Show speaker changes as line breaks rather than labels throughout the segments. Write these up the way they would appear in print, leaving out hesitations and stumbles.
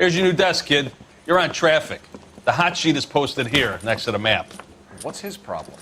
Here's your new desk, kid. You're on traffic. The hot sheet is posted here next to the map.
What's his problem?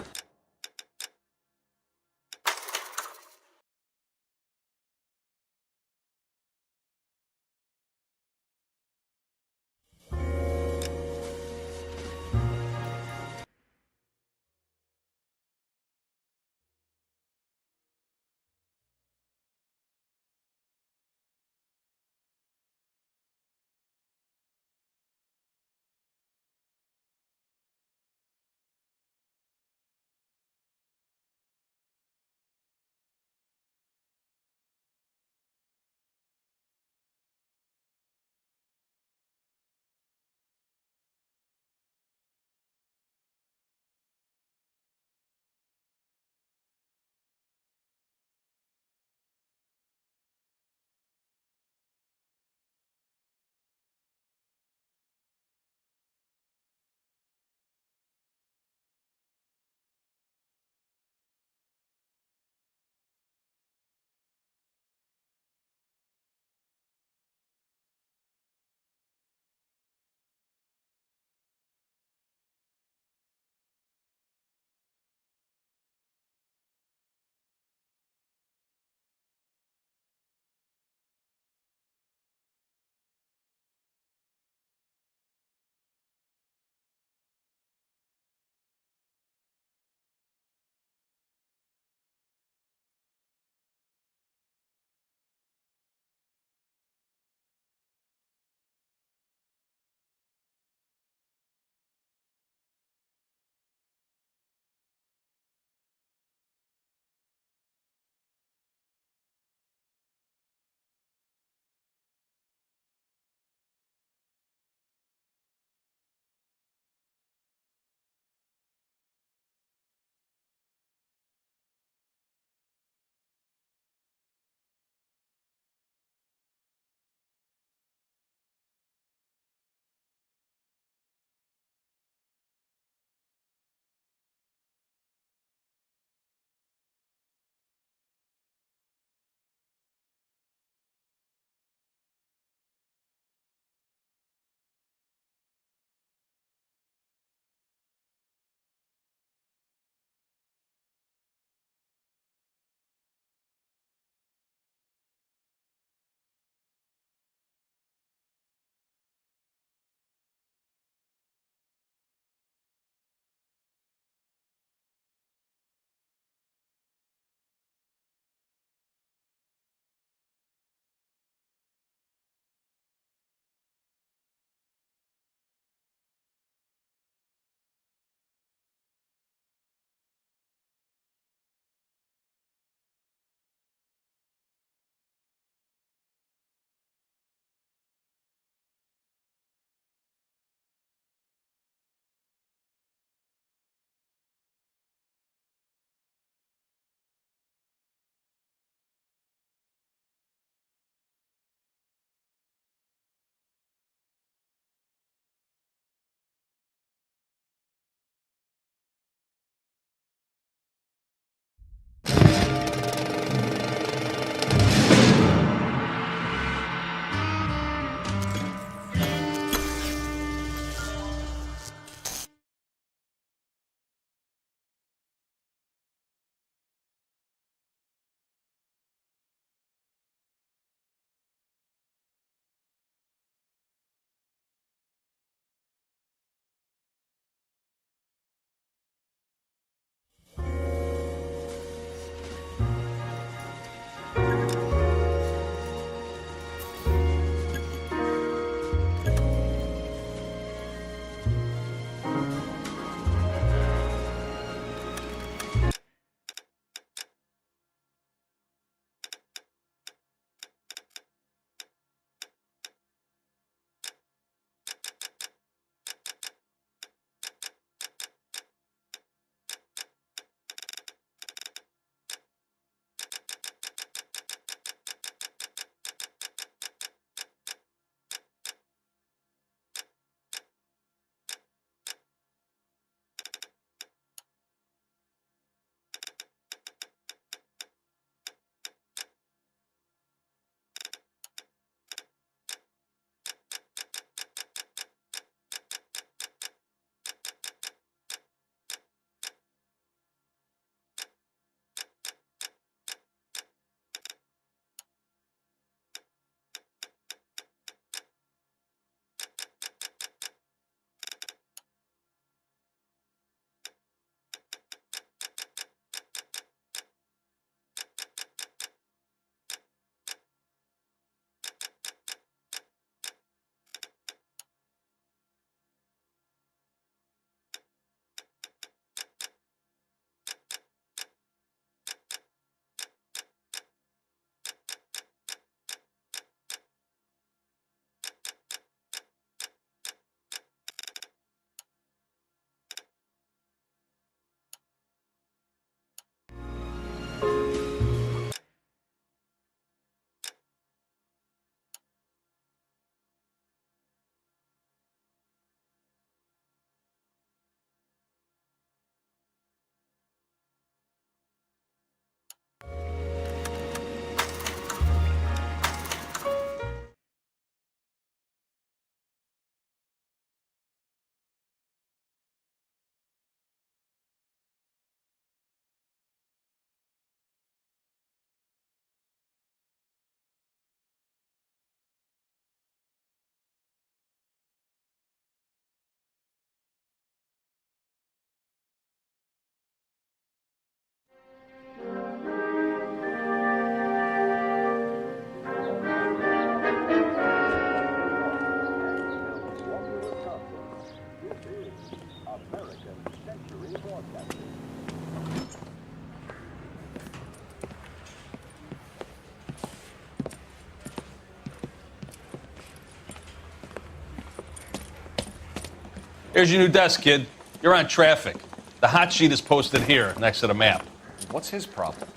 Here's your new desk, kid. You're on traffic. The hot sheet is posted here, next to the map.
What's his problem?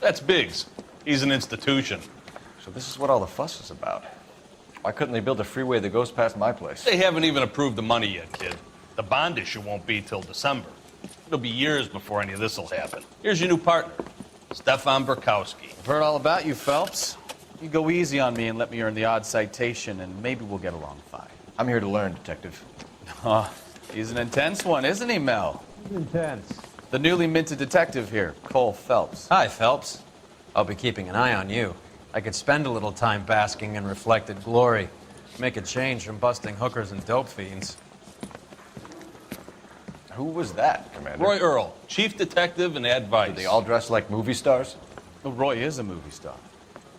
That's Biggs. He's an institution.
So this is what all the fuss is about. Why couldn't they build a freeway that goes past my place?
They haven't even approved the money yet, kid. The bond issue won't be till December. It'll be years before any of this will happen. Here's your new partner, Stefan Burkowski.
I've heard all about you, Phelps. You go easy on me and let me earn the odd citation, and maybe we'll get along fine.
I'm here to learn, Detective.
Oh, he's an intense one, isn't he, Mel?
Intense.
The newly minted detective here, Cole Phelps.
Hi, Phelps. I'll be keeping an eye on you. I could spend a little time basking in reflected glory. Make a change from busting hookers and dope fiends.
Who was that, Commander?
Roy Earl, chief detective and advice.
Did they all dress like movie stars?
Well, Roy is a movie star.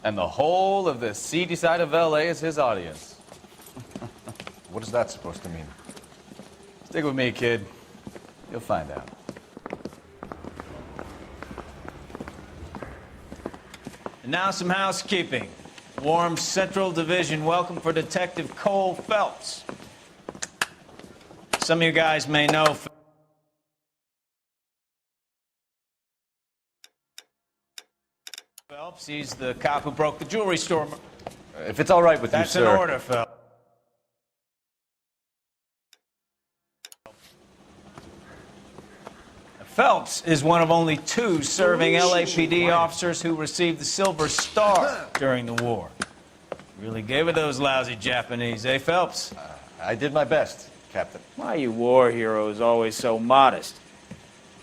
And the whole of the seedy side of L.A. is his audience.
What is that supposed to mean?
Stick with me, kid. You'll find out.
And now some housekeeping. Warm Central Division welcome for Detective Cole Phelps. Some of you guys may know Phelps. He's the cop who broke the jewelry store.
If it's all right with
That's
you, sir.
an order, Phelps. Phelps is one of only 2 serving LAPD officers who received the Silver Star during the war. Really gave it those lousy Japanese, eh, Phelps?
I did my best, Captain.
Why you war heroes always so modest?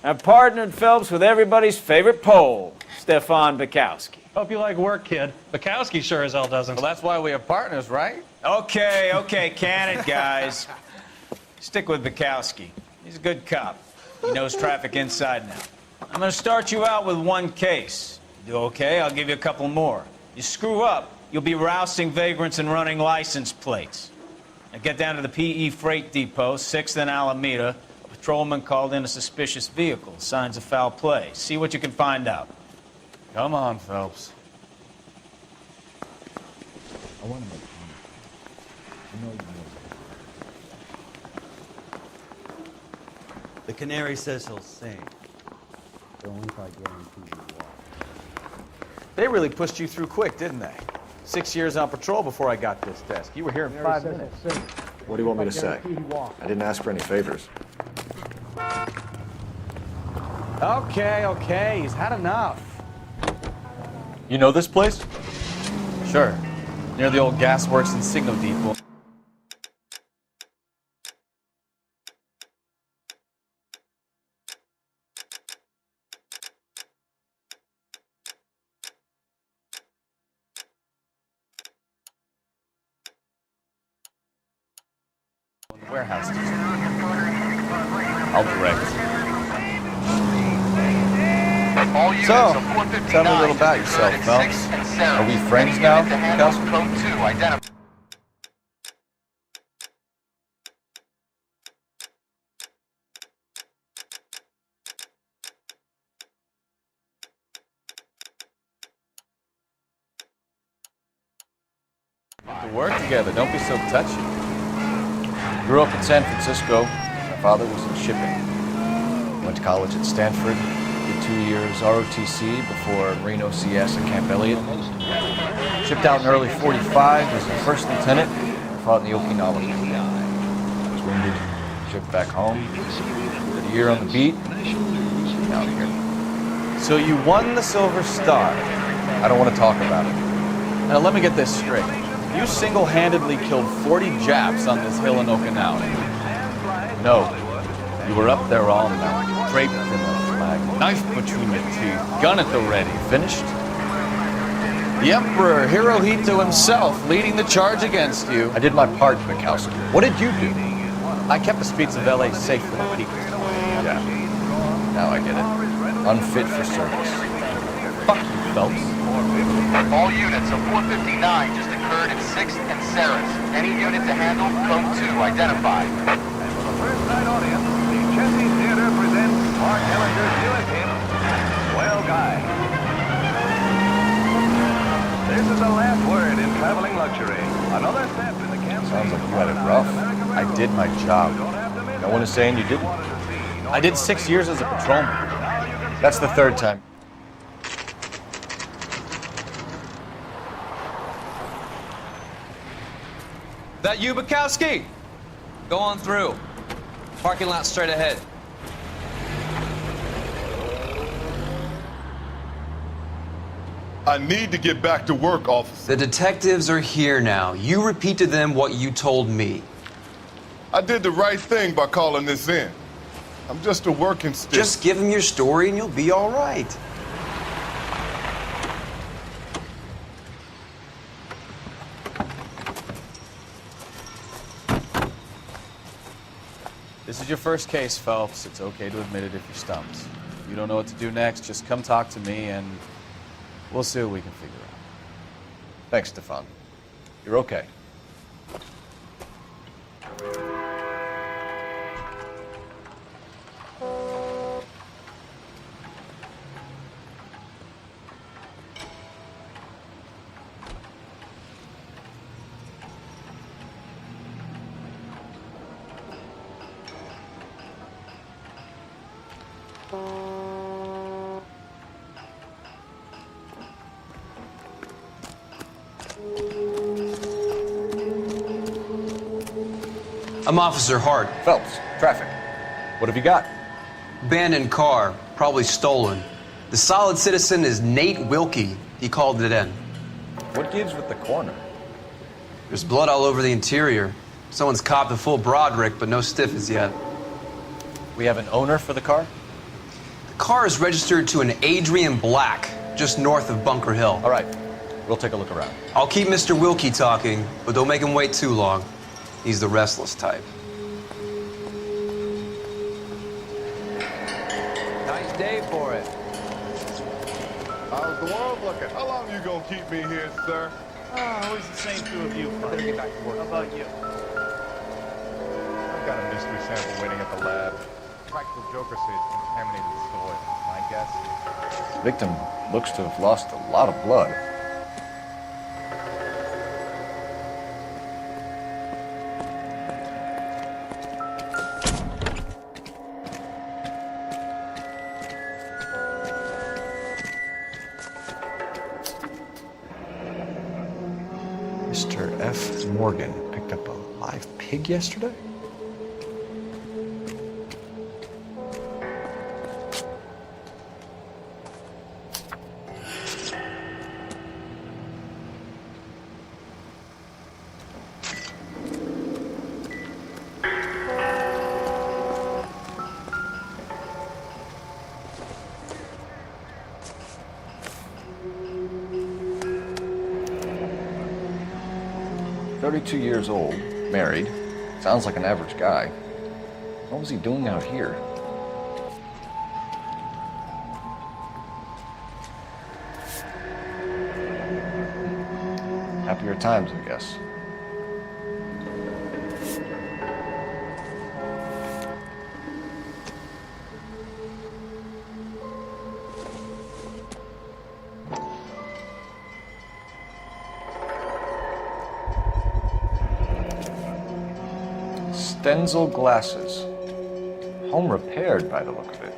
I've partnered Phelps with everybody's favorite Pole, Stefan Burkowski.
Hope you like work, kid. Bukowski sure as hell doesn't.
Well, that's why we have partners, right?
Okay, can it, guys? Stick with Burkowski. He's a good cop. He knows traffic inside now. I'm going to start you out with 1 case. You do okay, I'll give you a couple more. You screw up, you'll be rousting vagrants and running license plates. Now get down to the PE Freight Depot, 6th and Alameda. A patrolman called in a suspicious vehicle. Signs of foul play. See what you can find out.
Come on, Phelps.
I want to make you know.
The canary says he'll sing.
Only if I guarantee you walk.
They really pushed you through quick, didn't they? 6 years on patrol before I got this desk. You were here in 5 minutes.
What do you want me to say? I didn't ask for any favors.
Okay, he's had enough.
You know this place?
Sure. Near the old gasworks and signal depot. Warehouse. I'll direct.
So, tell me a little about yourself, Phelps. Are we friends now, Burkowski?
To work together, don't be so touchy.
Grew up in San Francisco. My father was in shipping. Went to college at Stanford. Did 2 years ROTC before Reno CS at Camp Elliott. Shipped out in early '45 as a first lieutenant. Fought in the Okinawa War. I was wounded. Shipped back home. Did a year on the beat. Out here.
So you won the Silver Star.
I don't want to talk about it.
Now let me get this straight. You single-handedly killed 40 Japs on this hill in Okinawa.
No.
You were up there all night, draped in the flag, knife between your teeth, gun at the ready. Finished? The Emperor Hirohito himself leading the charge against you.
I did my part, Burkowski. What did you do?
I kept the streets of L.A. safe for the people.
Yeah. Now I get it. Unfit for service.
Fuck you, Phelps.
All units of 459 just occurred in 6th and Sarah. Any unit to handle, code 2 identified.
First night audience, the Chesney Theater presents Mark Ellinger's newest hit, Well Guy. This is the last word in traveling luxury. Another step in the campaign.
Sounds like you had it rough.
I did my job.
Don't have to miss
No one is saying you didn't.
I did 6 years as a patrolman.
That's the third time.
That you, Bukowski? Go on through. Parking lot straight ahead.
I need to get back to work, officer.
The detectives are here now. You repeat to them what you told me.
I did the right thing by calling this in. I'm just a working stick.
Just give them your story and you'll be all right.
This is your first case, Phelps. It's okay to admit it if you're stumped. If you don't know what to do next, just come talk to me and we'll see what we can figure out.
Thanks, Stefan. You're okay.
I'm Officer Hart.
Phelps, traffic. What have you got?
Abandoned car, probably stolen. The solid citizen is Nate Wilkie. He called it in.
What gives with the corner?
There's blood all over the interior. Someone's copped a full Broderick, but no stiff as yet.
We have an owner for the car?
The car is registered to an Adrian Black, just north of Bunker Hill.
All right, we'll take a look around.
I'll keep Mr. Wilkie talking, but don't make him wait too long. He's the restless type.
Nice day for it.
How's the world looking? How long you gonna keep me here, sir?
Always the same two of you. Better get back to work. How about you?
I've got a mystery sample waiting at the lab. Practical Joker says it's contaminated soil. My guess?
Victim looks to have lost a lot of blood. Mr. F. Morgan picked up a live pig yesterday? "32 years old, married. Sounds like an average guy. What was he doing out here?" Happier times, I guess. Stenzel glasses. Home repaired by the look of it.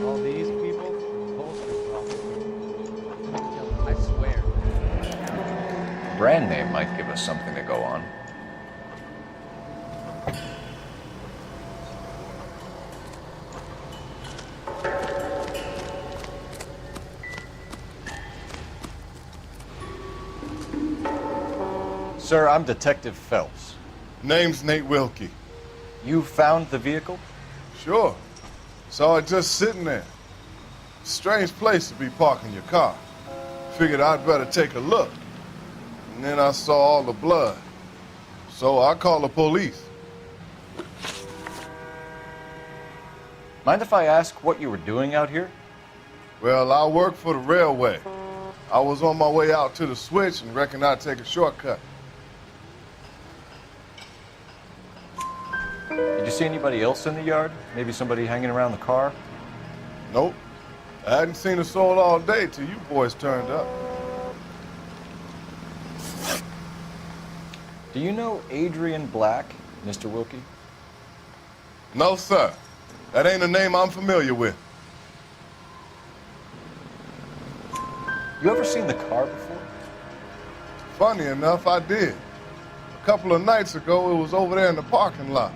All these people, I swear.
Brand name might give us something to go on. Sir, I'm Detective Phelps.
Name's Nate Wilkie.
You found the vehicle?
Sure. Saw it just sitting there. Strange place to be parking your car. Figured I'd better take a look. And then I saw all the blood. So I called the police.
Mind if I ask what you were doing out here?
Well, I work for the railway. I was on my way out to the switch and reckoned I'd take a shortcut.
Did you see anybody else in the yard? Maybe somebody hanging around the car?
Nope. I hadn't seen a soul all day till you boys turned up.
Do you know Adrian Black, Mr. Wilkie?
No, sir. That ain't a name I'm familiar with.
You ever seen the car before?
Funny enough, I did. A couple of nights ago, it was over there in the parking lot.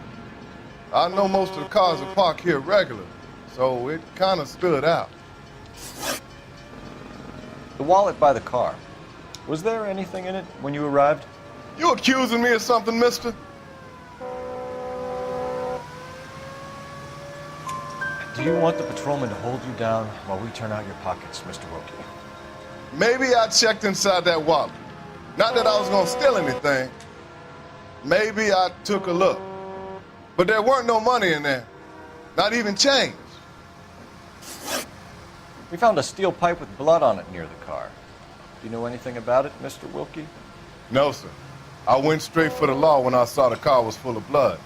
I know most of the cars are parked here regularly, so it kind of stood out.
The wallet by the car. Was there anything in it when you arrived?
You accusing me of something, mister?
Do you want the patrolman to hold you down while we turn out your pockets, Mr. Wilkie?
Maybe I checked inside that wallet. Not that I was gonna steal anything. Maybe I took a look. But there weren't no money in there. Not even change.
We found a steel pipe with blood on it near the car. Do you know anything about it, Mr. Wilkie?
No, sir. I went straight for the law when I saw the car was full of blood.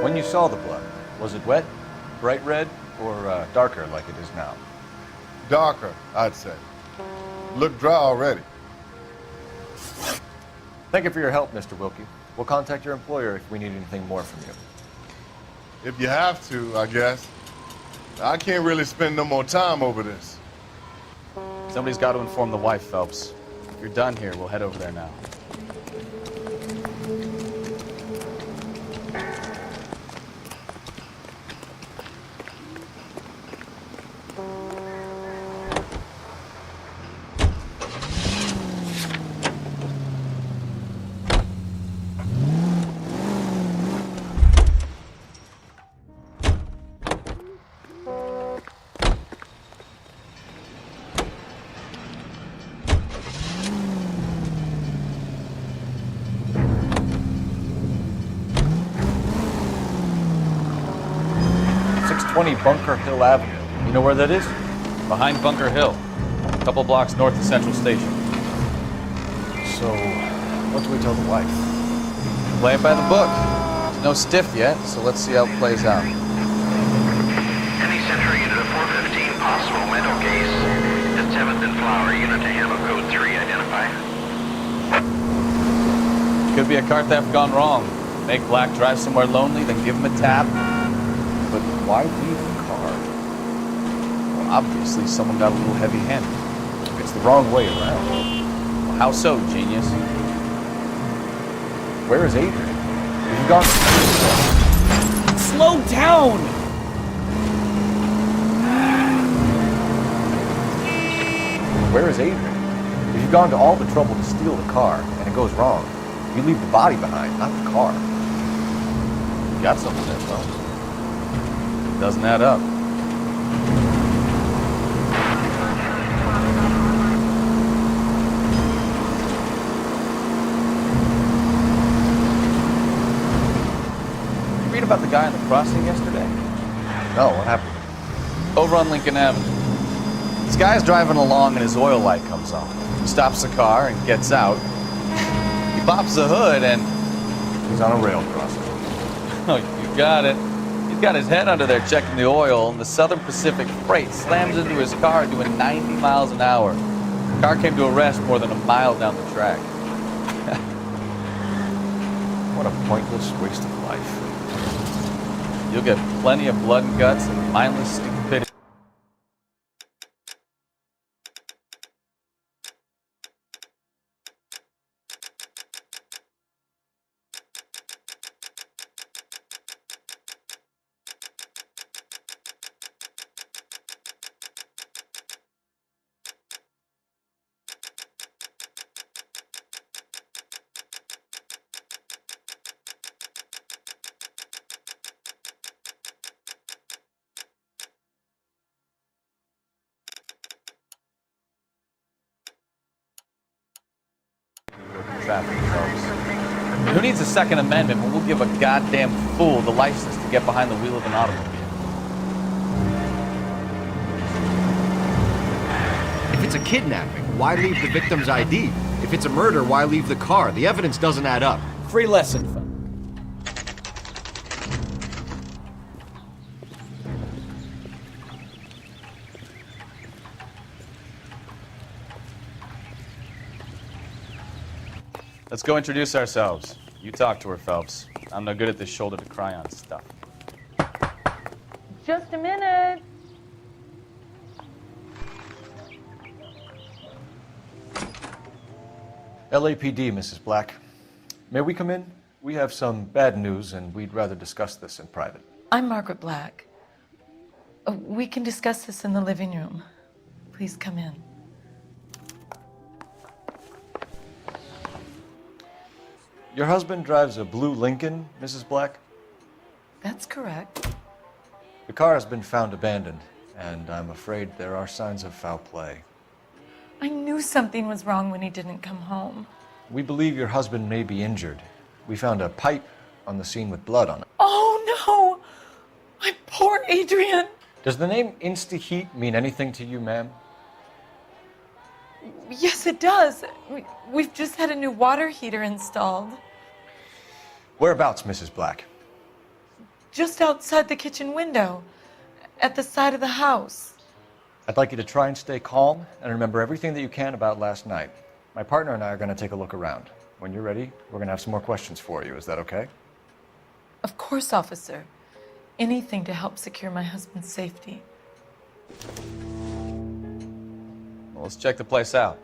When you saw the blood, was it wet, bright red, or darker like it is now?
Darker, I'd say. Looked dry already.
Thank you for your help, Mr. Wilkie. We'll contact your employer if we need anything more from you.
If you have to, I guess. I can't really spend no more time over this.
Somebody's got to inform the wife, Phelps. If you're done here, we'll head over there now.
Bunker Hill Avenue. You know where that is?
Behind Bunker Hill, a couple blocks north of Central Station.
So, what do we tell the wife?
Play it by the book. There's no stiff yet, so let's see how it plays out.
Any Central unit of 415, possible mental case. At 7th and Flower, unit to handle code 3, identify.
Could be a car theft gone wrong. Make Black drive somewhere lonely, then give him a tap.
But why leave the car?
Well, obviously someone got a little heavy-handed.
It's the wrong way around.
Well, how so, genius?
Where is Adrian? Have you gone?
Slow down!
Where is Adrian? If you've gone to all the trouble to steal the car and it goes wrong, you leave the body behind, not the car. You got something there, Phelps.
Doesn't add up. You read about the guy on the crossing yesterday?
No, what happened?
Over on Lincoln Avenue. This guy's driving along and his oil light comes on. He stops the car and gets out. He pops the hood and...
He's on a rail crossing.
Oh, you got it. He's got his head under there checking the oil, and the Southern Pacific Freight slams into his car doing 90 miles an hour. The car came to a rest more than a mile down the track.
What a pointless waste of life.
You'll get plenty of blood and guts and mindless stupidity. Traffic, Phelps. Who needs a Second Amendment when we'll give a goddamn fool the license to get behind the wheel of an automobile?
If it's a kidnapping, why leave the victim's ID? If it's a murder, why leave the car? The evidence doesn't add up.
Free lesson, Phelps. Let's go introduce ourselves. You talk to her, Phelps. I'm no good at this shoulder to cry on stuff.
Just a minute.
LAPD, Mrs. Black. May we come in? We have some bad news, and we'd rather discuss this in private.
I'm Margaret Black. We can discuss this in the living room. Please come in.
Your husband drives a blue Lincoln, Mrs. Black?
That's correct.
The car has been found abandoned, and I'm afraid there are signs of foul play.
I knew something was wrong when he didn't come home.
We believe your husband may be injured. We found a pipe on the scene with blood on it.
Oh no! My poor Adrian!
Does the name Insta-Heat mean anything to you, ma'am?
Yes, it does. We've just had a new water heater installed.
Whereabouts, Mrs. Black?
Just outside the kitchen window, at the side of the house.
I'd like you to try and stay calm and remember everything that you can about last night. My partner and I are going to take a look around. When you're ready, we're going to have some more questions for you. Is that okay?
Of course, officer. Anything to help secure my husband's safety.
Well, let's check the place out.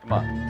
Come on.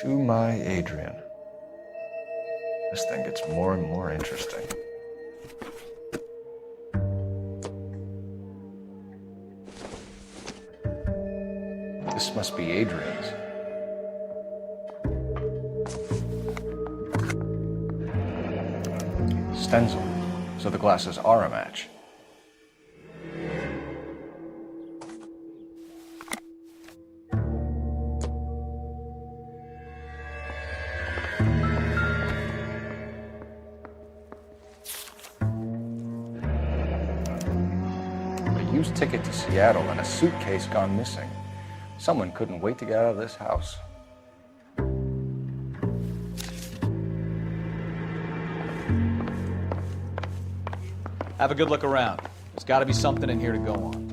To my Adrian. This thing gets more and more interesting. This must be Adrian's. Stencil, so the glasses are a match. Used ticket to Seattle and a suitcase gone missing. Someone couldn't wait to get out of this house.
Have a good look around. There's got to be something in here to go on.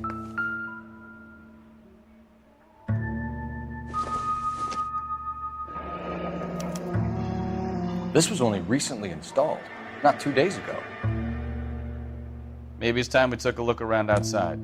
This was only recently installed, not 2 days ago.
Maybe it's time we took a look around outside.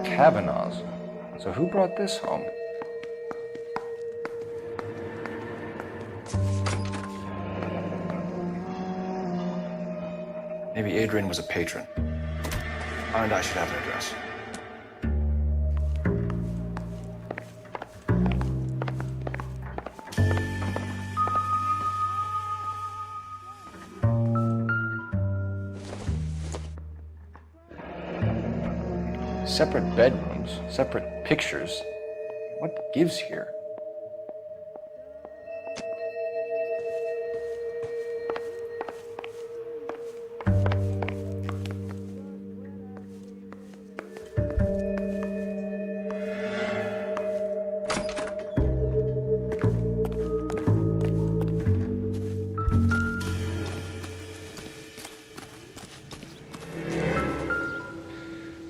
Kavanaugh's. So who brought this home? Maybe Adrian was a patron. And I should have an address. Separate bedrooms. rooms, separate pictures. What gives here?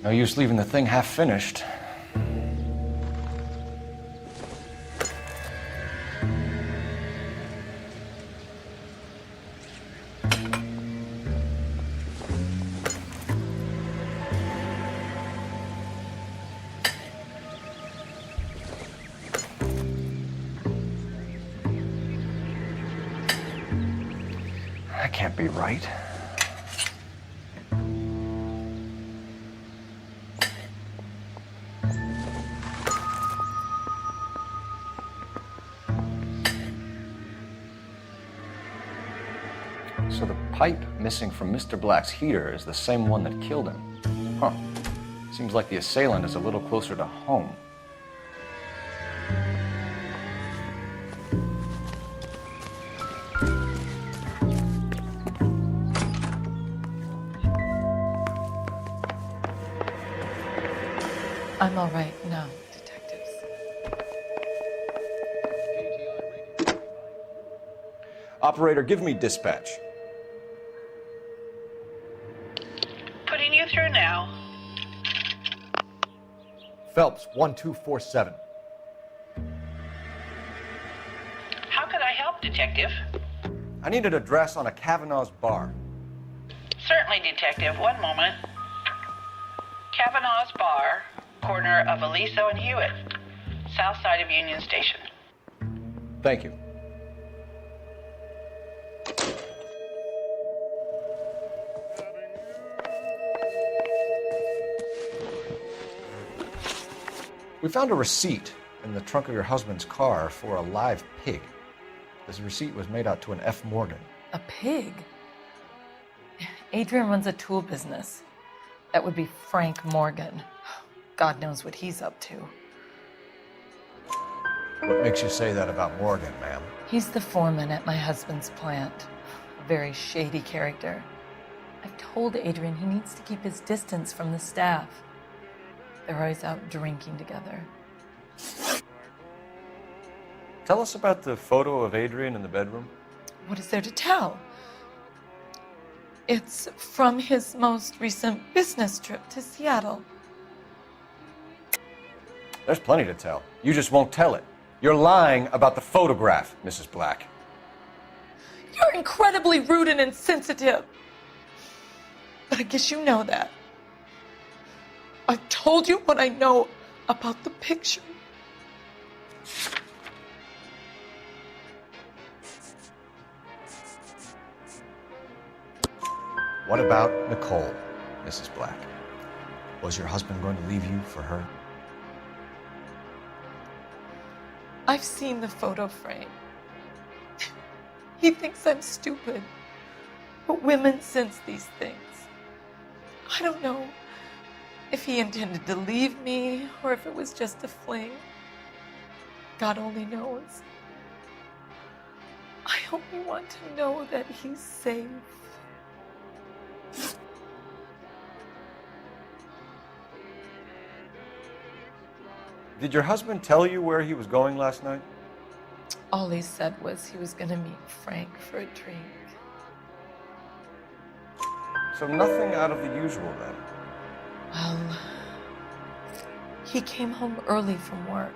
No use leaving the thing half finished. That can't be right. So the pipe missing from Mr. Black's heater is the same one that killed him. Huh. Seems like the assailant is a little closer to home.
I'm all right now, detectives.
Operator, give me dispatch.
Putting you through now.
Phelps, 1247.
How could I help, Detective?
I need an address on a Kavanaugh's bar.
Certainly, Detective. One moment. Kavanaugh's Bar, corner of Aliso and Hewitt, south side of Union Station.
Thank you. We found a receipt in the trunk of your husband's car for a live pig. This receipt was made out to an F. Morgan.
A pig? Adrian runs a tool business. That would be Frank Morgan. God knows what he's up to.
What makes you say that about Morgan, ma'am?
He's the foreman at my husband's plant. A very shady character. I've told Adrian he needs to keep his distance from the staff. They're always out drinking together.
Tell us about the photo of Adrian in the bedroom.
What is there to tell? It's from his most recent business trip to Seattle.
There's plenty to tell. You just won't tell it. You're lying about the photograph, Mrs. Black.
You're incredibly rude and insensitive. But I guess you know that. I've told you what I know about the picture.
What about Nicole, Mrs. Black? Was your husband going to leave you for her?
I've seen the photo frame. He thinks I'm stupid. But women sense these things. I don't know if he intended to leave me or if it was just a fling. God only knows. I only want to know that he's safe.
Did your husband tell you where he was going last night?
All he said was he was going to meet Frank for a drink.
So nothing out of the usual then?
Well, he came home early from work.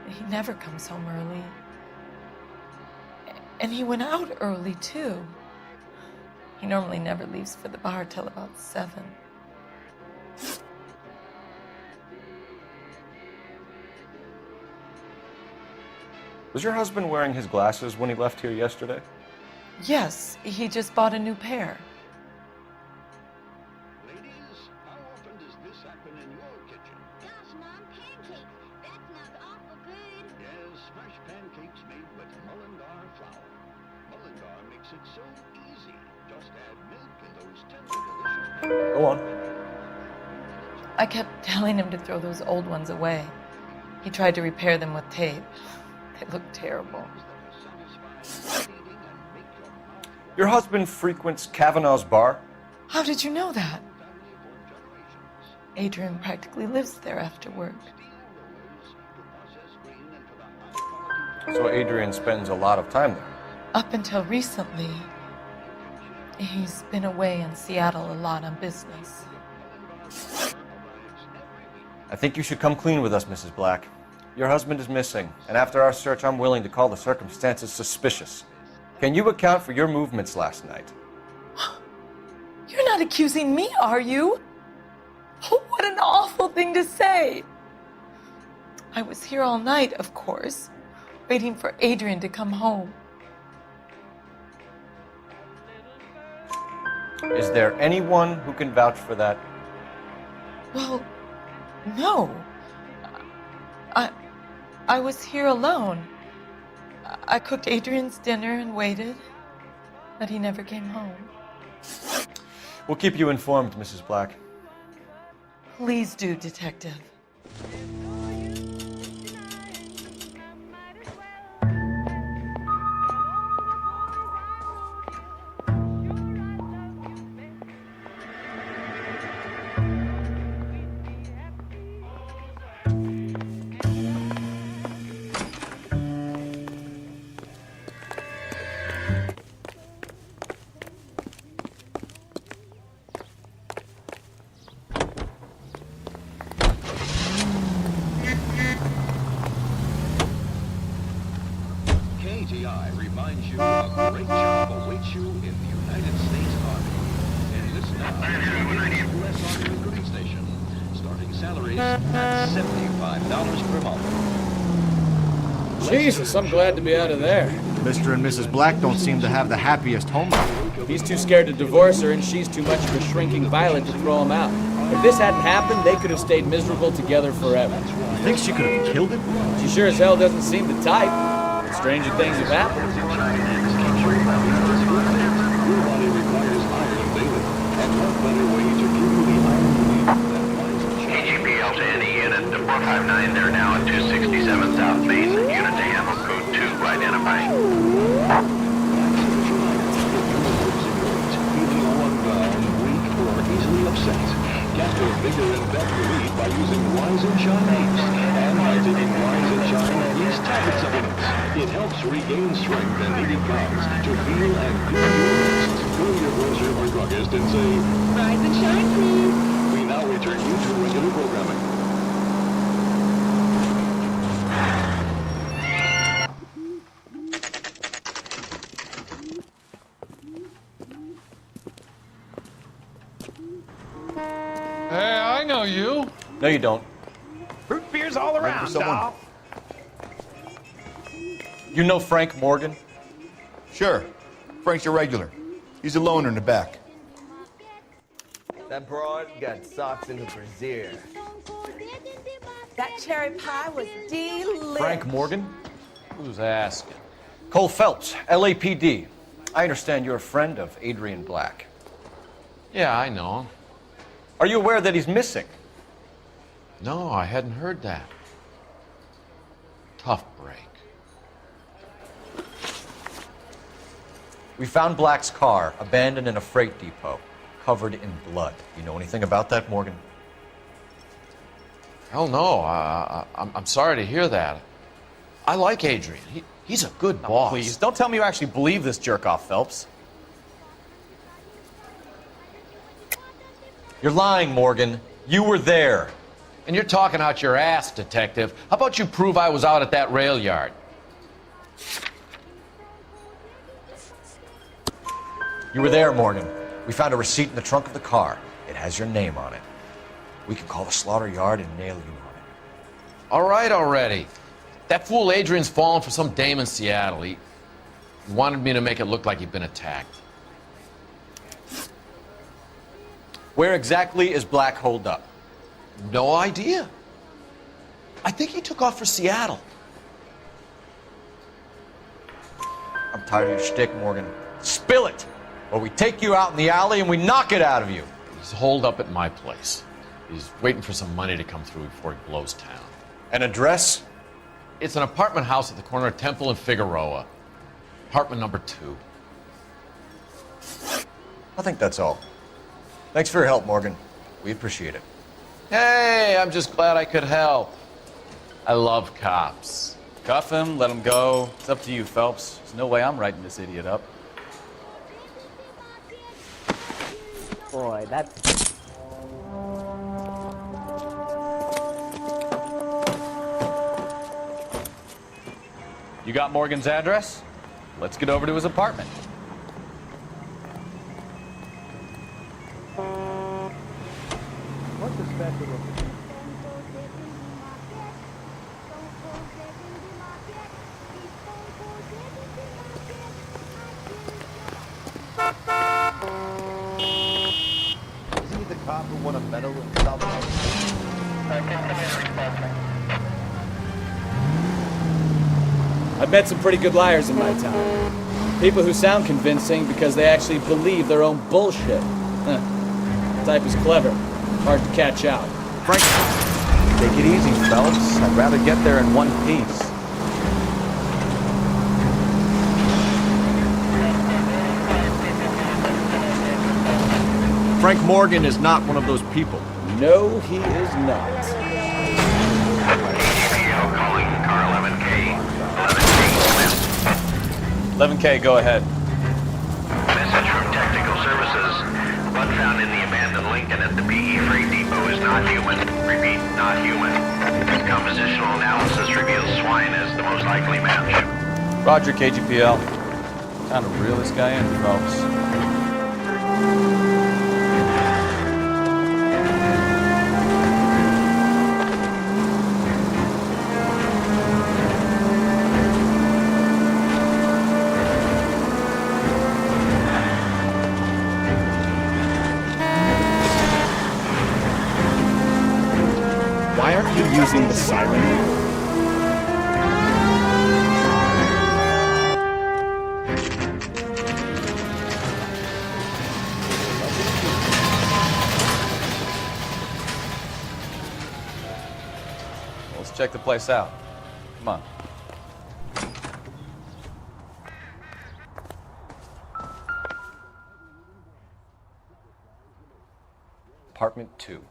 He never comes home early. And he went out early, too. He normally never leaves for the bar till about 7.
Was your husband wearing his glasses when he left here yesterday?
Yes, he just bought a new pair.
Ladies, how often does this happen in your kitchen?
Gosh, Mom, pancakes. That smells awful good.
Yes, fresh pancakes made with Mullingar flour. Mullingar makes it so easy. Just add milk and those tender, delicious...
Go on.
I kept telling him to throw those old ones away. He tried to repair them with tape. They looked terrible.
Your husband frequents Kavanaugh's bar?
How did you know that? Adrian practically lives there after work.
So Adrian spends a lot of time there.
Up until recently, he's been away in Seattle a lot on business.
I think you should come clean with us, Mrs. Black. Your husband is missing, and after our search, I'm willing to call the circumstances suspicious. Can you account for your movements last night?
You're not accusing me, are you? Oh, what an awful thing to say. I was here all night, of course, waiting for Adrian to come home.
Is there anyone who can vouch for that?
Well, no. I was here alone. I cooked Adrian's dinner and waited, but he never came home.
We'll keep you informed, Mrs. Black.
Please do, Detective.
KGI reminds you a great job awaits you in the United States Army. Enlist now at the U.S. Army recruiting station. Starting salaries at $75 per month.
Jesus, I'm glad to be out of there.
Mr. and Mrs. Black don't seem to have the happiest home life.
He's too scared to divorce her, and she's too much of a shrinking violet to throw him out. If this hadn't happened, they could have stayed miserable together forever.
You think she could have killed him?
She sure as hell doesn't seem the type. Stranger things have happened.
KGPL to any unit, the 459, they're now at 267 South Main. Unit to handle code 2, identifying.
Easily upset. Get your vigor and better relief by using Wise and Shine apes and by taking Wise and Shine at least tablets supplements. It helps regain strength and needed carbs to feel and do your best. Go to your grocer or druggist and say, Rise and Shine, please. We now return you to regular programming.
Hey, I know you.
No, you don't.
Fruit beers all around, doll.
You know Frank Morgan?
Sure. Frank's your regular. He's a loner in the back.
That broad got socks in her brassiere.
That cherry pie was delicious.
Frank Morgan?
Who's asking?
Cole Phelps, LAPD. I understand you're a friend of Adrian Black.
Yeah, I know him.
Are you aware that he's missing?
No, I hadn't heard that. Tough break.
We found Black's car abandoned in a freight depot, covered in blood. You know anything about that, Morgan?
Hell no. I'm sorry to hear that. I like Adrian. He's a good boss.
Please, don't tell me you actually believe this jerk-off, Phelps. You're lying, Morgan. You were there.
And you're talking out your ass, detective. How about you prove I was out at that rail yard?
You were there, Morgan. We found a receipt in the trunk of the car. It has your name on it. We can call the slaughter yard and nail you on it.
All right already. That fool Adrian's fallen for some dame in Seattle. He wanted me to make it look like he'd been attacked.
Where exactly is Black holed up?
No idea. I think he took off for Seattle.
I'm tired of your shtick, Morgan. Spill it, or we take you out in the alley and we knock it out of you.
He's holed up at my place. He's waiting for some money to come through before he blows town.
An address?
It's an apartment house at the corner of Temple and Figueroa. Apartment number 2.
I think that's all. Thanks for your help, Morgan. We appreciate it.
Hey, I'm just glad I could help. I love cops.
Cuff him, let him go. It's up to you, Phelps. There's no way I'm writing this idiot up.
Boy, that's...
You got Morgan's address? Let's get over to his apartment.
What's the special?
Isn't he the cop who won a medal in South
I've met some pretty good liars in my time. People who sound convincing because they actually believe their own bullshit. Huh. The type is clever, hard to catch out.
Frank, take it easy, Phelps. I'd rather get there in one piece.
Frank Morgan is not one of those people.
No, he is not.
Calling car 11K.
11K, go ahead.
Message from Technical Services. Blood found in the abandoned Lincoln at the PE Freight Depot is not human. Repeat, not human. Compositional analysis reveals swine as the most likely match.
Roger, KGPL. Time to reel this guy in, Phelps.
Why aren't you using the siren?
Let's check the place out. Come on.
Apartment 2.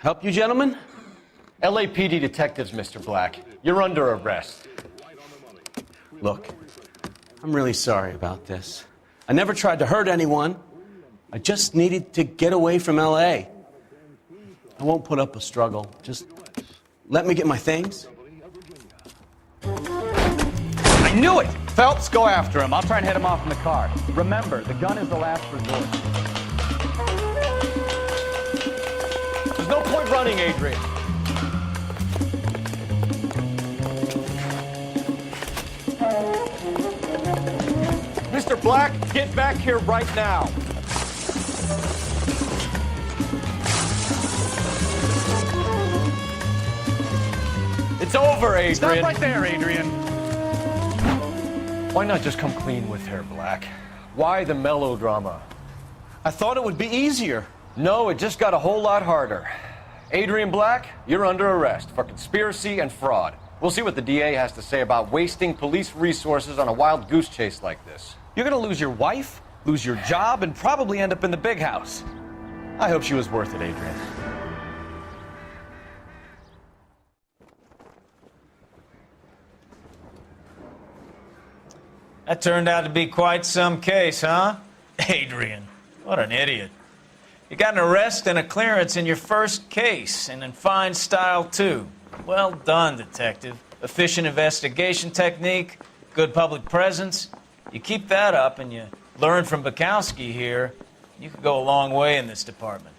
Help you, gentlemen?
LAPD detectives, Mr. Black. You're under arrest.
Look, I'm really sorry about this. I never tried to hurt anyone. I just needed to get away from LA. I won't put up a struggle. Just let me get my things.
I knew it! Phelps, go after him. I'll try and head him off in the car. Remember, the gun is the last resort.
There's no point running, Adrian. Mr. Black, get back here right now. It's over, Adrian.
Stop right there, Adrian.
Why not just come clean with her, Black? Why the melodrama?
I thought it would be easier.
No, it just got a whole lot harder. Adrian Black, you're under arrest for conspiracy and fraud. We'll see what the DA has to say about wasting police resources on a wild goose chase like this.
You're gonna lose your wife, lose your job, and probably end up in the big house. I hope she was worth it, Adrian. That turned out to be quite some case, huh? Adrian, what an idiot. You got an arrest and a clearance in your first case, and in fine style, too. Well done, detective. Efficient investigation technique, good public presence. You keep that up and you learn from Bukowski here, you could go a long way in this department.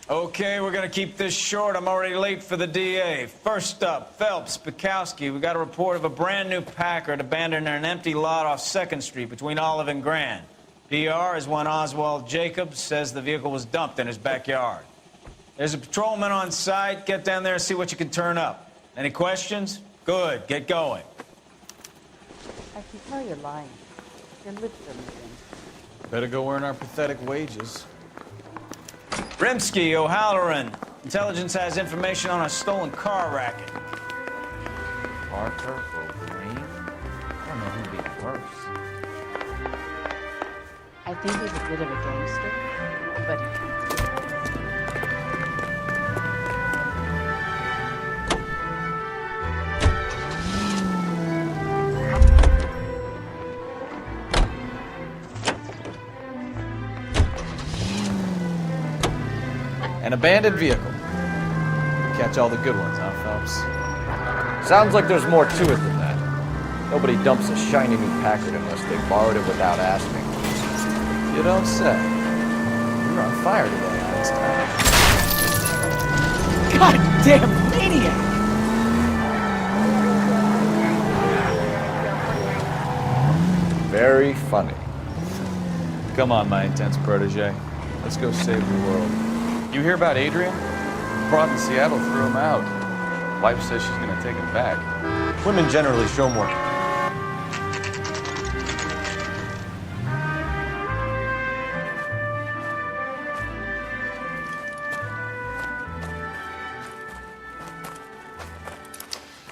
Okay, we're gonna keep this short. I'm already late for the DA. First up, Phelps, Bukowski. We got a report of a brand new Packard abandoned in an empty lot off 2nd Street between Olive and Grand. PR is one Oswald Jacobs says the vehicle was dumped in his backyard. There's a patrolman on site. Get down there and see what you can turn up. Any questions? Good, get going.
I can tell you're lying. Your lips are moving.
Better go earn our pathetic wages. Rimsky, O'Halloran. Intelligence has information on a stolen car racket.
Parker, O'Green? I don't know who'd be worse.
I think he's a bit of a gangster, but
An abandoned vehicle. Catch all the good ones, huh, Phelps?
Sounds like there's more to it than that. Nobody dumps a shiny new Packard unless they borrowed it without asking.
You don't say. You're on fire today, Einstein.
Goddamn maniac!
Very funny.
Come on, my intense protege. Let's go save the world. You hear about Adrian? Broad in Seattle threw him out. Wife says she's gonna take him back.
Women generally show more.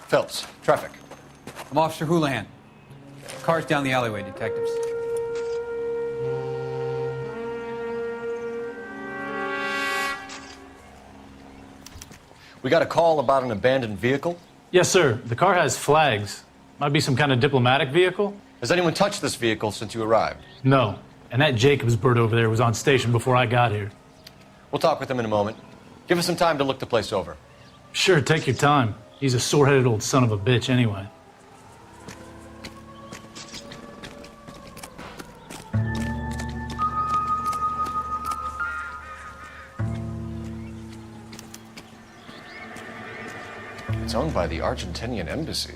Phelps, traffic.
I'm Officer Houlihan. Car's down the alleyway, detectives.
We got a call about an abandoned vehicle.
Yes, sir. The car has flags. Might be some kind of diplomatic vehicle.
Has anyone touched this vehicle since you arrived?
No. And that Jacobs bird over there was on station before I got here.
We'll talk with him in a moment. Give us some time to look the place over.
Sure, take your time. He's a sore-headed old son of a bitch anyway.
It's owned by the Argentinian embassy.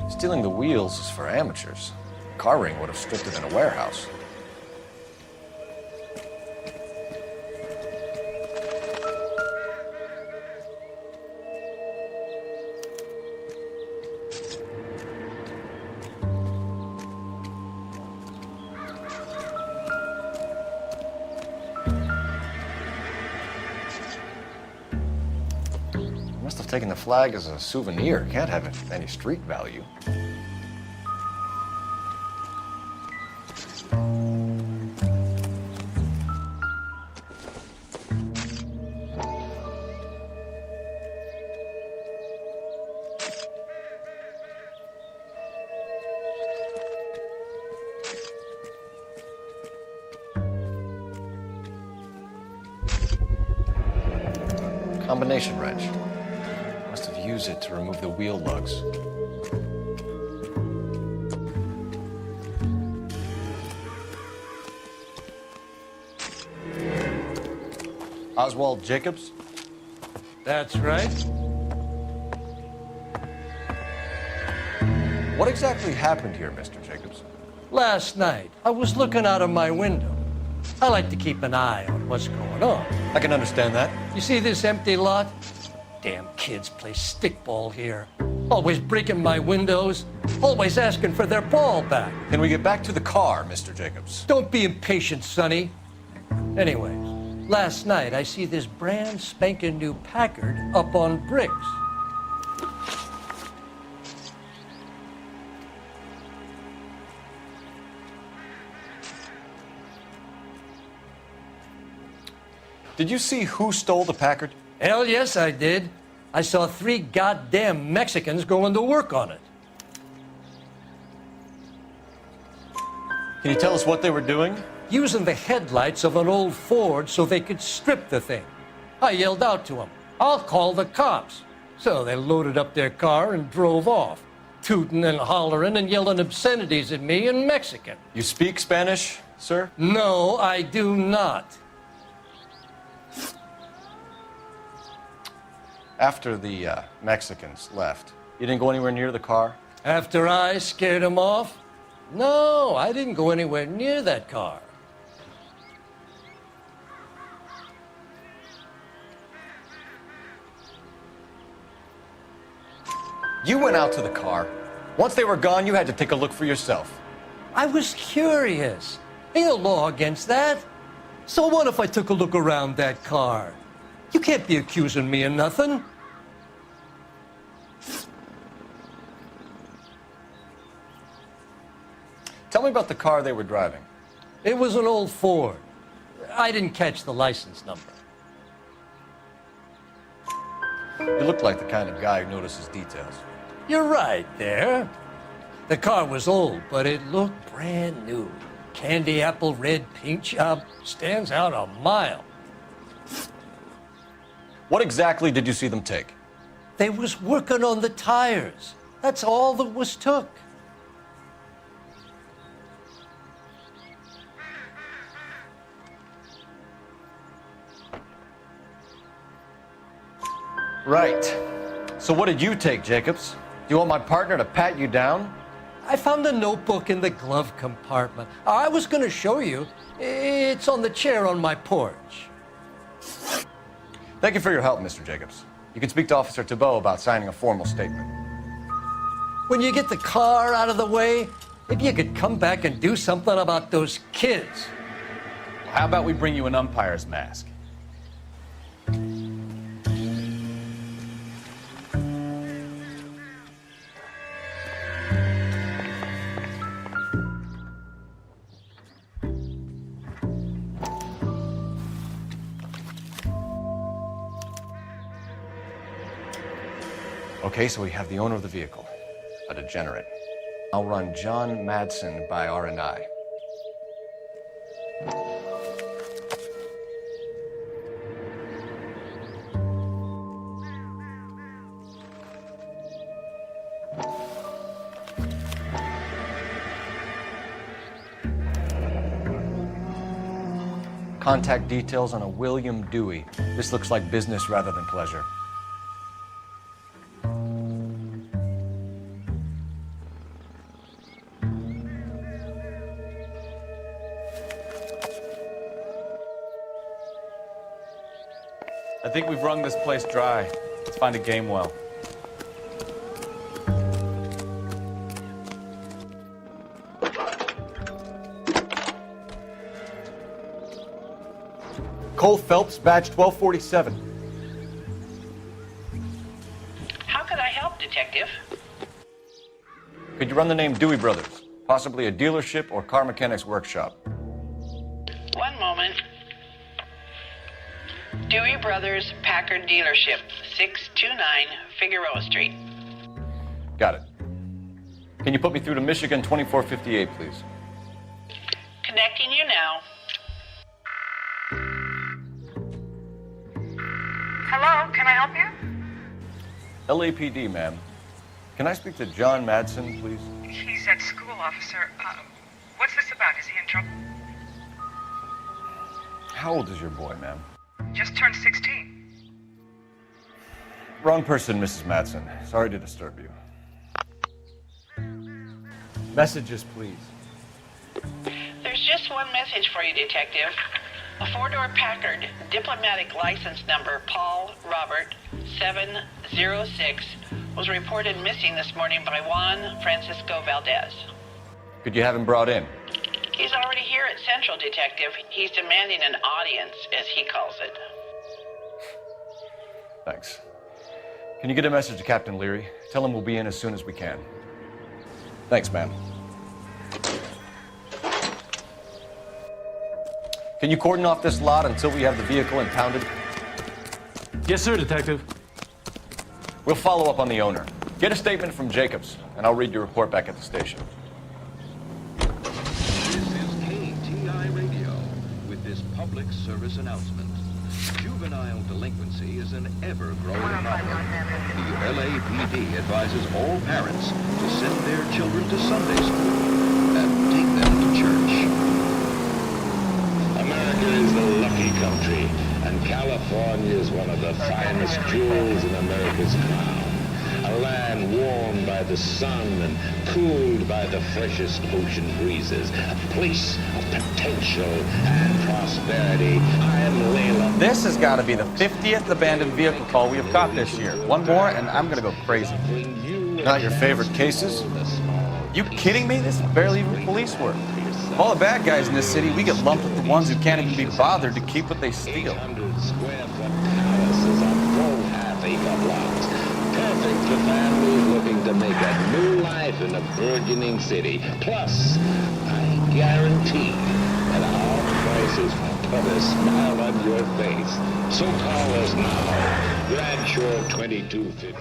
Stealing the wheels is for amateurs. Car ring would have stripped it in a warehouse. Must have taken the flag as a souvenir. Can't have any street value. Combination wrench. Must have used it to remove the wheel lugs. Oswald Jacobs?
That's right.
What exactly happened here, Mr. Jacobs?
Last night, I was looking out of my window. I like to keep an eye on what's going on.
I can understand that.
You see this empty lot? Damn kids play stickball here. Always breaking my windows. Always asking for their ball back.
Can we get back to the car, Mr. Jacobs?
Don't be impatient, Sonny. Anyways, last night I see this brand spanking new Packard up on bricks.
Did you see who stole the Packard?
Hell yes, I did. I saw 3 goddamn Mexicans going to work on it.
Can you tell us what they were doing?
Using the headlights of an old Ford so they could strip the thing. I yelled out to them, "I'll call the cops." So they loaded up their car and drove off, tooting and hollering and yelling obscenities at me in Mexican.
You speak Spanish, sir?
No, I do not.
After the Mexicans left, you didn't go anywhere near the car?
After I scared them off? No, I didn't go anywhere near that car.
You went out to the car. Once they were gone, you had to take a look for yourself.
I was curious. Ain't no law against that. So what if I took a look around that car? You can't be accusing me of nothing.
Tell me about the car they were driving.
It was an old Ford. I didn't catch the license number.
You look like the kind of guy who notices details.
You're right there. The car was old, but it looked brand new. Candy apple red paint job stands out a mile.
What exactly did you see them take?
They was working on the tires. That's all that was took.
Right. So what did you take, Jacobs? Do you want my partner to pat you down?
I found a notebook in the glove compartment. I was going to show you. It's on the chair on my porch.
Thank you for your help, Mr. Jacobs. You can speak to Officer Thibault about signing a formal statement.
When you get the car out of the way, maybe you could come back and do something about those kids.
How about we bring you an umpire's mask?
Okay, so we have the owner of the vehicle, a degenerate. I'll run John Madsen by R&I. Contact details on a William Dewey. This looks like business rather than pleasure.
I think we've wrung this place dry. Let's find a game well.
Cole Phelps, badge 1247.
How could I help, Detective?
Could you run the name Dewey Brothers? Possibly a dealership or car mechanics workshop.
One moment. Dewey Brothers Packard Dealership, 629 Figueroa Street.
Got it. Can you put me through to Michigan 2458, please?
Connecting you now.
Hello, can I help you?
LAPD, ma'am. Can I speak to John Madsen, please?
He's at school, officer. What's this about? Is he in trouble?
How old is your boy, ma'am?
Just turned 16.
Wrong person, Mrs. Madsen. Sorry to disturb you. Messages, please.
There's just one message for you, Detective. A four-door Packard, diplomatic license number Paul Robert 706, was reported missing this morning by Juan Francisco Valdez.
Could you have him brought in?
He's already here at Central, Detective. He's demanding an audience, as he calls it.
Thanks. Can you get a message to Captain Leary? Tell him we'll be in as soon as we can. Thanks, ma'am. Can you cordon off this lot until we have the vehicle impounded?
Yes, sir, Detective.
We'll follow up on the owner. Get a statement from Jacobs, and I'll read your report back at the station.
This is KTI Radio with this public service announcement. Juvenile delinquency is an ever-growing problem. The LAPD advises all parents to send their children to Sunday school and take them to church.
America is the lucky country, and California is one of the finest jewels in America's crown. A land warmed by the sun and cooled by the freshest ocean breezes. A place of potential and prosperity. I am Layla.
This has got to be the 50th abandoned vehicle call we have caught this year. One more, and I'm going to go crazy.
Not your favorite cases?
You kidding me? This is barely even police work. Of all the bad guys in this city, we get lumped with the ones who can't even be bothered to keep what they steal.
800 square foot palaces on full half-acre blocks. Perfect for families looking to make a new life in a burgeoning city. Plus, I guarantee that our prices will put a smile on your face. So call us now. Grand Shore 2250.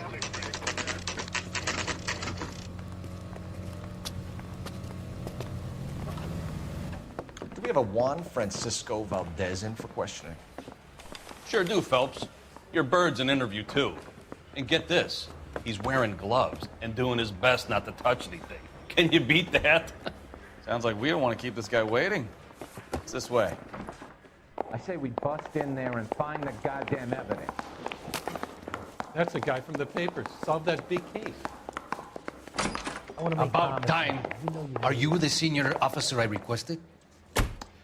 Do we have a Juan Francisco Valdez in for questioning?
Sure do, Phelps. Your bird's an interview, too. And get this, he's wearing gloves and doing his best not to touch anything. Can you beat that?
Sounds like we don't want to keep this guy waiting. It's this way.
I say we bust in there and find the goddamn evidence.
That's the guy from the papers. Solve that big case.
About time. Are you the senior officer I requested?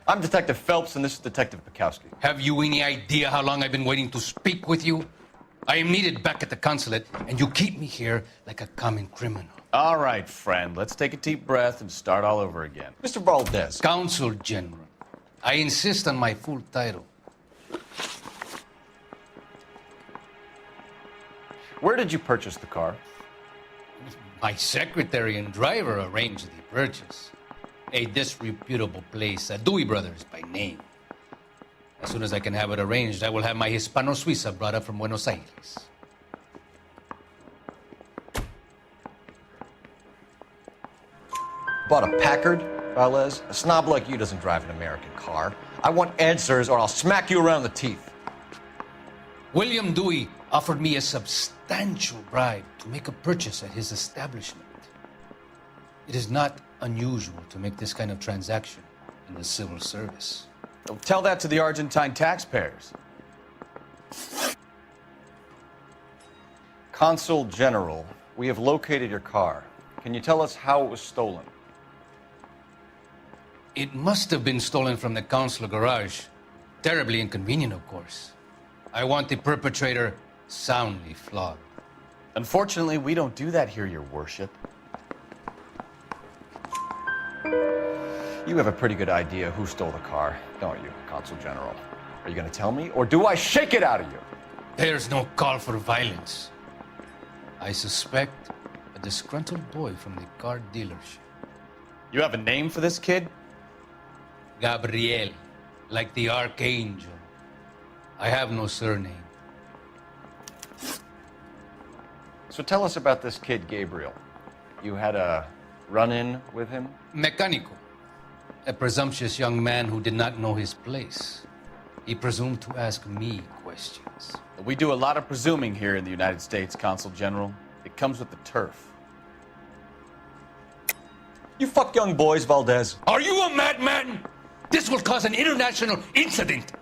I'm Detective Phelps, and this is Detective Bukowski.
Have you any idea how long I've been waiting to speak with you? I am needed back at the consulate, and you keep me here like a common criminal.
All right, friend. Let's take a deep breath and start all over again.
Mr. Valdez.
Consul General. I insist on my full title.
Where did you purchase the car?
My secretary and driver arranged the purchase. A disreputable place, Dewey Brothers by name. As soon as I can have it arranged, I will have my Hispano Suiza brought up from Buenos Aires.
Bought a Packard, Valdez? A snob like you doesn't drive an American car. I want answers or I'll smack you around the teeth.
William Dewey offered me a substantial bribe to make a purchase at his establishment. It is not unusual to make this kind of transaction in the civil service.
Tell that to the Argentine taxpayers.
Consul General, we have located your car. Can you tell us how it was stolen?
It must have been stolen from the consular garage. Terribly inconvenient, of course. I want the perpetrator soundly flogged.
Unfortunately, we don't do that here, Your Worship.
You have a pretty good idea who stole the car, don't you, Consul General? Are you going to tell me, or do I shake it out of you?
There's no call for violence. I suspect a disgruntled boy from the car dealership.
You have a name for this kid?
Gabriel, like the archangel. I have no surname.
So tell us about this kid, Gabriel. You had a run-in with him?
Mecánico. A presumptuous young man who did not know his place. He presumed to ask me questions.
We do a lot of presuming here in the United States, Consul General. It comes with the turf.
You fuck young boys, Valdez.
Are you a madman? This will cause an international incident.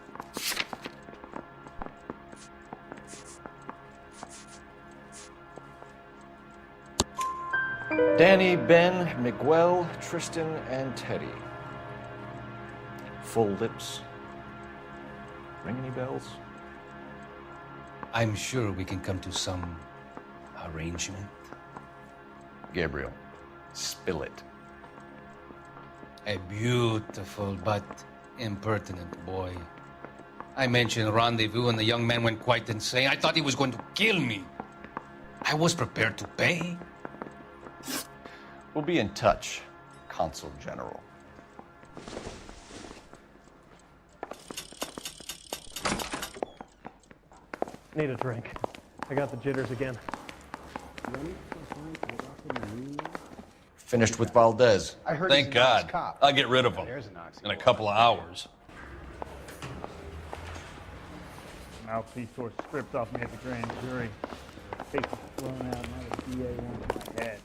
Danny, Ben, Miguel, Tristan, and Teddy. Full lips. Ring any bells?
I'm sure we can come to some arrangement.
Gabriel, spill it.
A beautiful but impertinent boy. I mentioned rendezvous and the young man went quite insane. I thought he was going to kill me. I was prepared to pay.
We'll be in touch, Consul General.
Need a drink. I got the jitters again.
Finished with Valdez.
Thank God. I'll get rid of him in a couple of hours.
Mouthpiece tore stripped off me at the grand jury. Face was blown out, now the DA wants my head.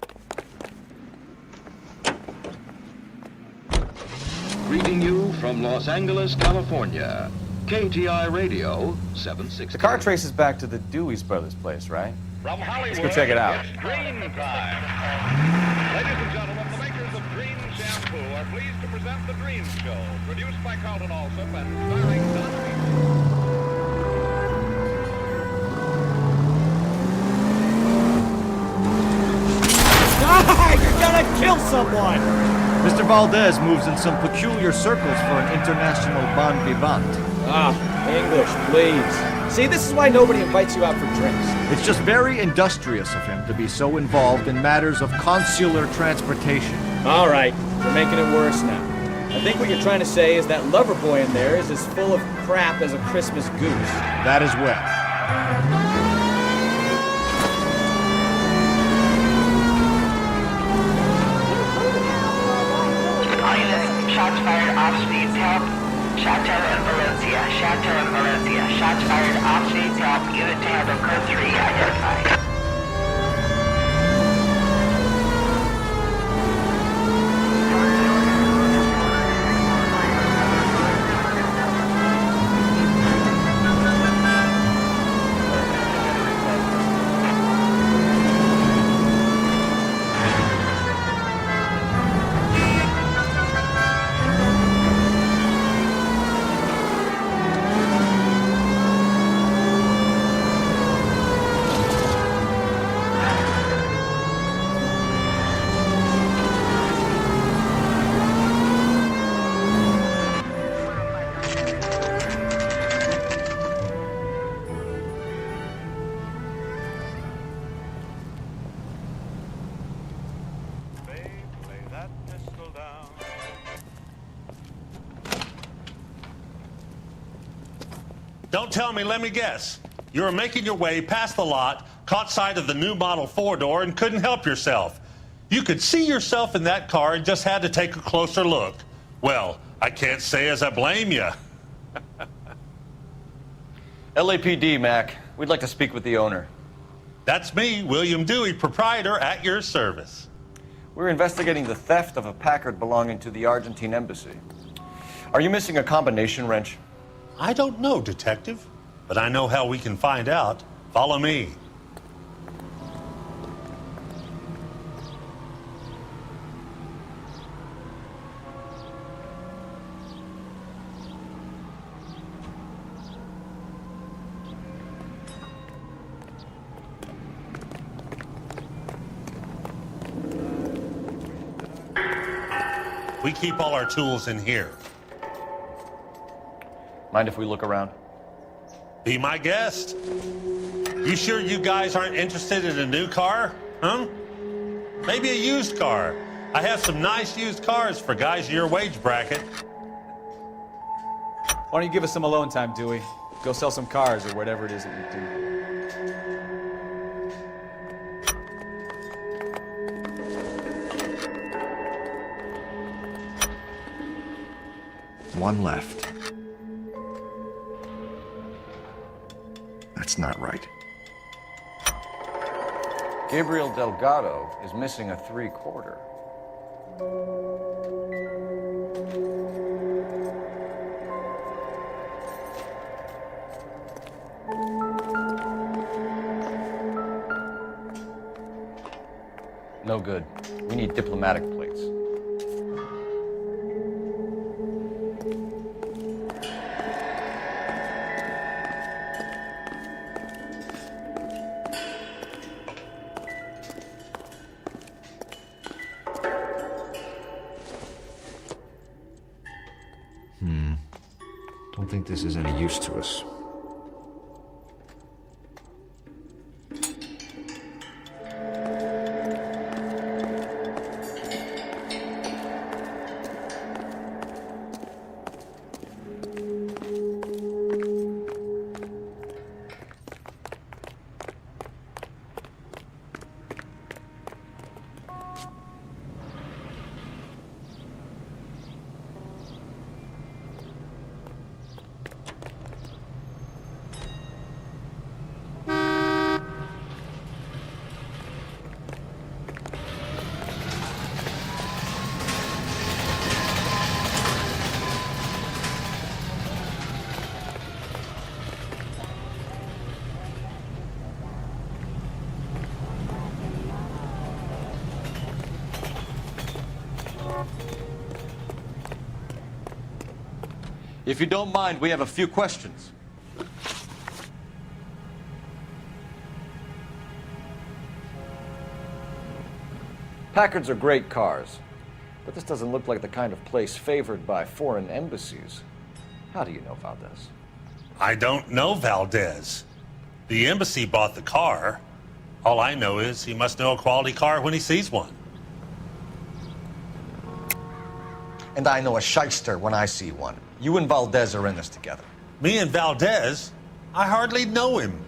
Greeting you from Los Angeles, California. KTI Radio 760.
The car traces back to the Dewey's brothers' place, right?
From Hollywood,
Let's go check it out.
it's Green Time. Ladies and gentlemen, the makers of Green Shampoo are pleased to present The Dream Show, produced by Carlton Alsop and starring Don
You're gonna kill someone!
Mr. Valdez moves in some peculiar circles for an international bon vivant.
English, please. See, this is why nobody invites you out for drinks.
It's just very industrious of him to be so involved in matters of consular transportation.
All right, we're making it worse now. I think what you're trying to say is that lover boy in there is as full of crap as a Christmas goose.
That as well.
Shots fired off speed, help. Chateau and Valencia. Chateau and Valencia. Shots fired off speed, help. Unit to handle code 3 identified.
Don't tell me, let me guess. You were making your way past the lot, caught sight of the new model 4-door, and couldn't help yourself. You could see yourself in that car and just had to take a closer look. Well, I can't say as I blame you.
LAPD, Mac. We'd like to speak with the owner.
That's me, William Dewey, proprietor, at your service.
We're investigating the theft of a Packard belonging to the Argentine embassy. Are you missing a combination wrench?
I don't know, Detective, but I know how we can find out. Follow me. We keep all our tools in here.
Mind if we look around?
Be my guest. You sure you guys aren't interested in a new car? Huh? Maybe a used car. I have some nice used cars for guys in your wage bracket.
Why don't you give us some alone time, Dewey? Go sell some cars or whatever it is that you do.
One left. That's not right.
Gabriel Delgado is missing a 3/4. No good. We need diplomatic plates.
Don't think this is any use to us.
If you don't mind, we have a few questions.
Packards are great cars, but this doesn't look like the kind of place favored by foreign embassies. How do you know Valdez?
I don't know Valdez. The embassy bought the car. All I know is he must know a quality car when he sees one.
And I know a shyster when I see one. You and Valdez are in this together.
Me and Valdez? I hardly know him.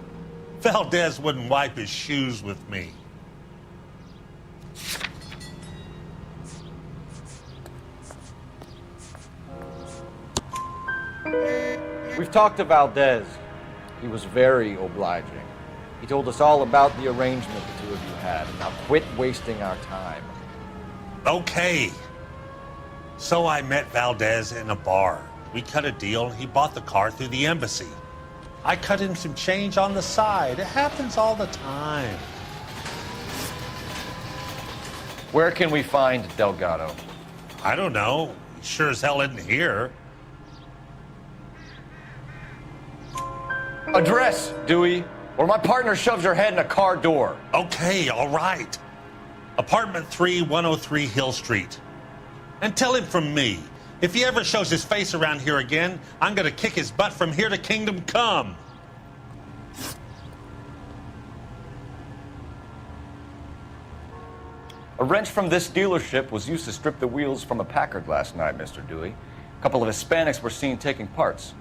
Valdez wouldn't wipe his shoes with me.
We've talked to Valdez. He was very obliging. He told us all about the arrangement the two of you had. Now quit wasting our time.
Okay. So I met Valdez in a bar. We cut a deal and he bought the car through the embassy. I cut him some change on the side. It happens all the time.
Where can we find Delgado?
I don't know. He sure as hell isn't here.
Address, Dewey, or my partner shoves your head in a car door.
Okay, all right. Apartment 3, 103 Hill Street. And tell him from me, if he ever shows his face around here again, I'm gonna kick his butt from here to Kingdom Come.
A wrench from this dealership was used to strip the wheels from a Packard last night, Mr. Dewey. A couple of Hispanics were seen taking parts.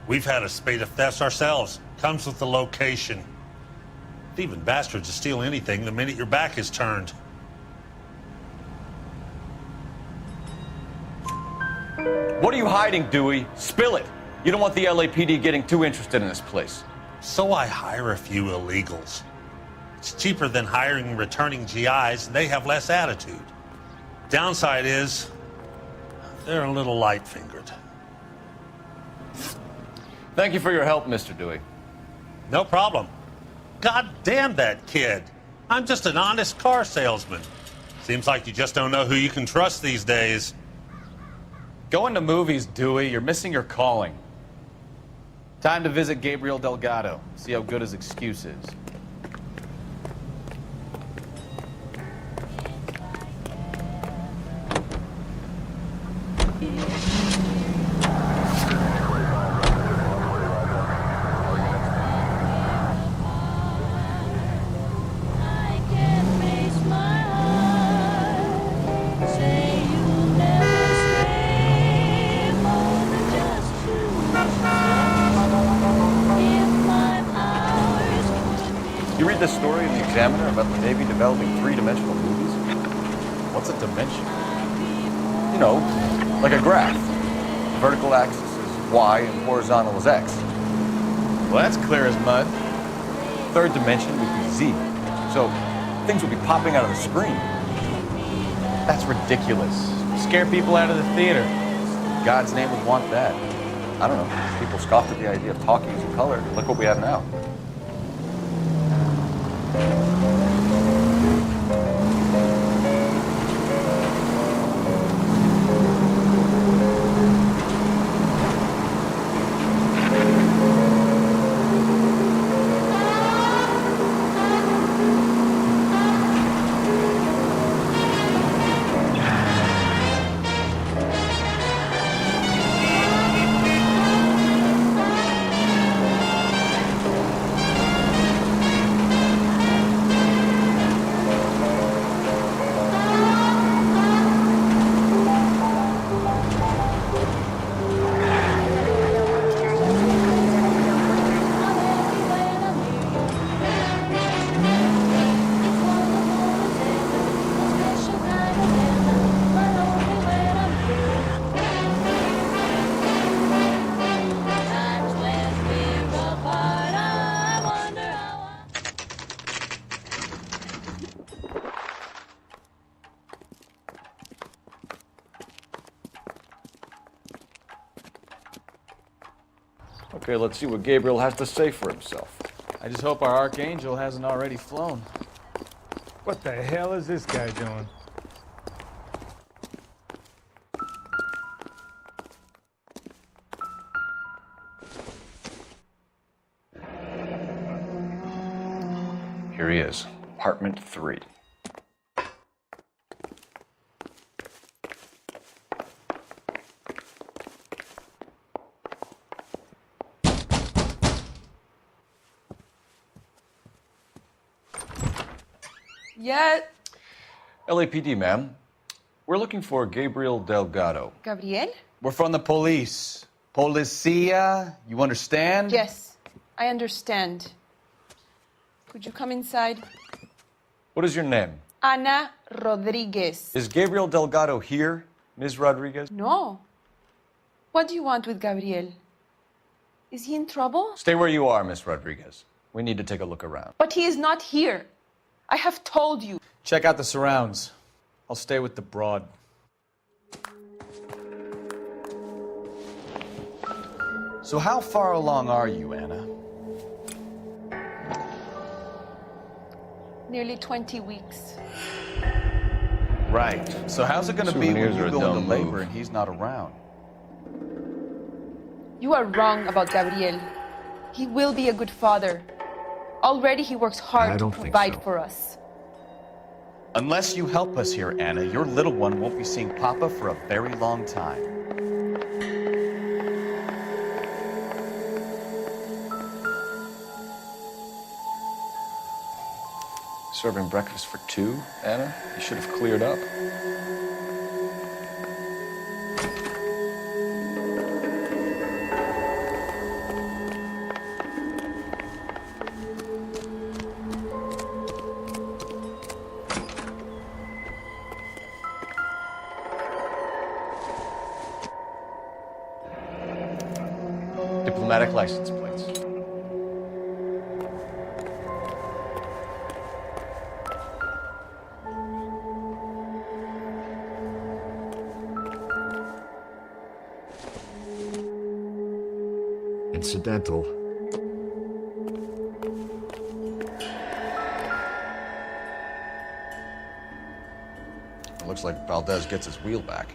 We've had a spate of thefts ourselves. Comes with the location. Thieving bastards will steal anything the minute your back is turned.
What are you hiding, Dewey? Spill it. You don't want the LAPD getting too interested in this place.
So I hire a few illegals. It's cheaper than hiring returning GIs, and they have less attitude. Downside is, they're a little light-fingered.
Thank you for your help, Mr. Dewey.
No problem. God damn that kid. I'm just an honest car salesman. Seems like you just don't know who you can trust these days.
Going to movies, Dewey. You're missing your calling. Time to visit Gabriel Delgado. See how good his excuse is.
You read this story in the Examiner about the Navy developing three-dimensional movies?
What's a dimension?
You know, like a graph. The vertical axis is Y and horizontal is X.
Well, that's clear as mud.
Third dimension would be Z. So things would be popping out of the screen.
That's ridiculous. Scare people out of the theater.
God's name would want that. I don't know. People scoffed at the idea of talkies in color. Look what we have now. Okay, let's see what Gabriel has to say for himself.
I just hope our Archangel hasn't already flown.
What the hell is this guy doing?
Here he is, apartment 3.
Yeah.
LAPD, ma'am. We're looking for Gabriel Delgado.
Gabriel?
We're from the police. Policia, you understand?
Yes, I understand. Could you come inside?
What is your name?
Ana Rodriguez.
Is Gabriel Delgado here, Ms. Rodriguez?
No. What do you want with Gabriel? Is he in trouble?
Stay where you are, Ms. Rodriguez. We need to take a look around.
But he is not here. I have told you.
Check out the surrounds. I'll stay with the broad.
So how far along are you, Anna?
Nearly 20 weeks.
Right. So how's it going to be when
Souvenirs are
you
a
go
dumb
into labor
move.
and he's not around?
You are wrong about Gabriel. He will be a good father. Already he works hard to provide for us.
Unless you help us here, Anna, your little one won't be seeing Papa for a very long time.
Serving breakfast for 2, Anna? You should have cleared up. Diplomatic license plates.
Incidental.
It looks like Valdez gets his wheel back.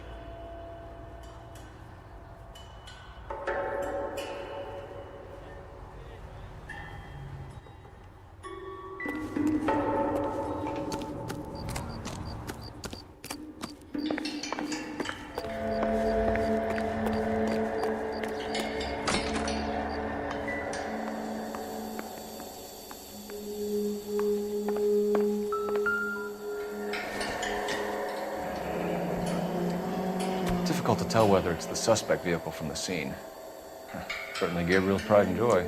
Difficult to tell whether it's the suspect vehicle from the scene. Certainly Gabriel's pride and joy.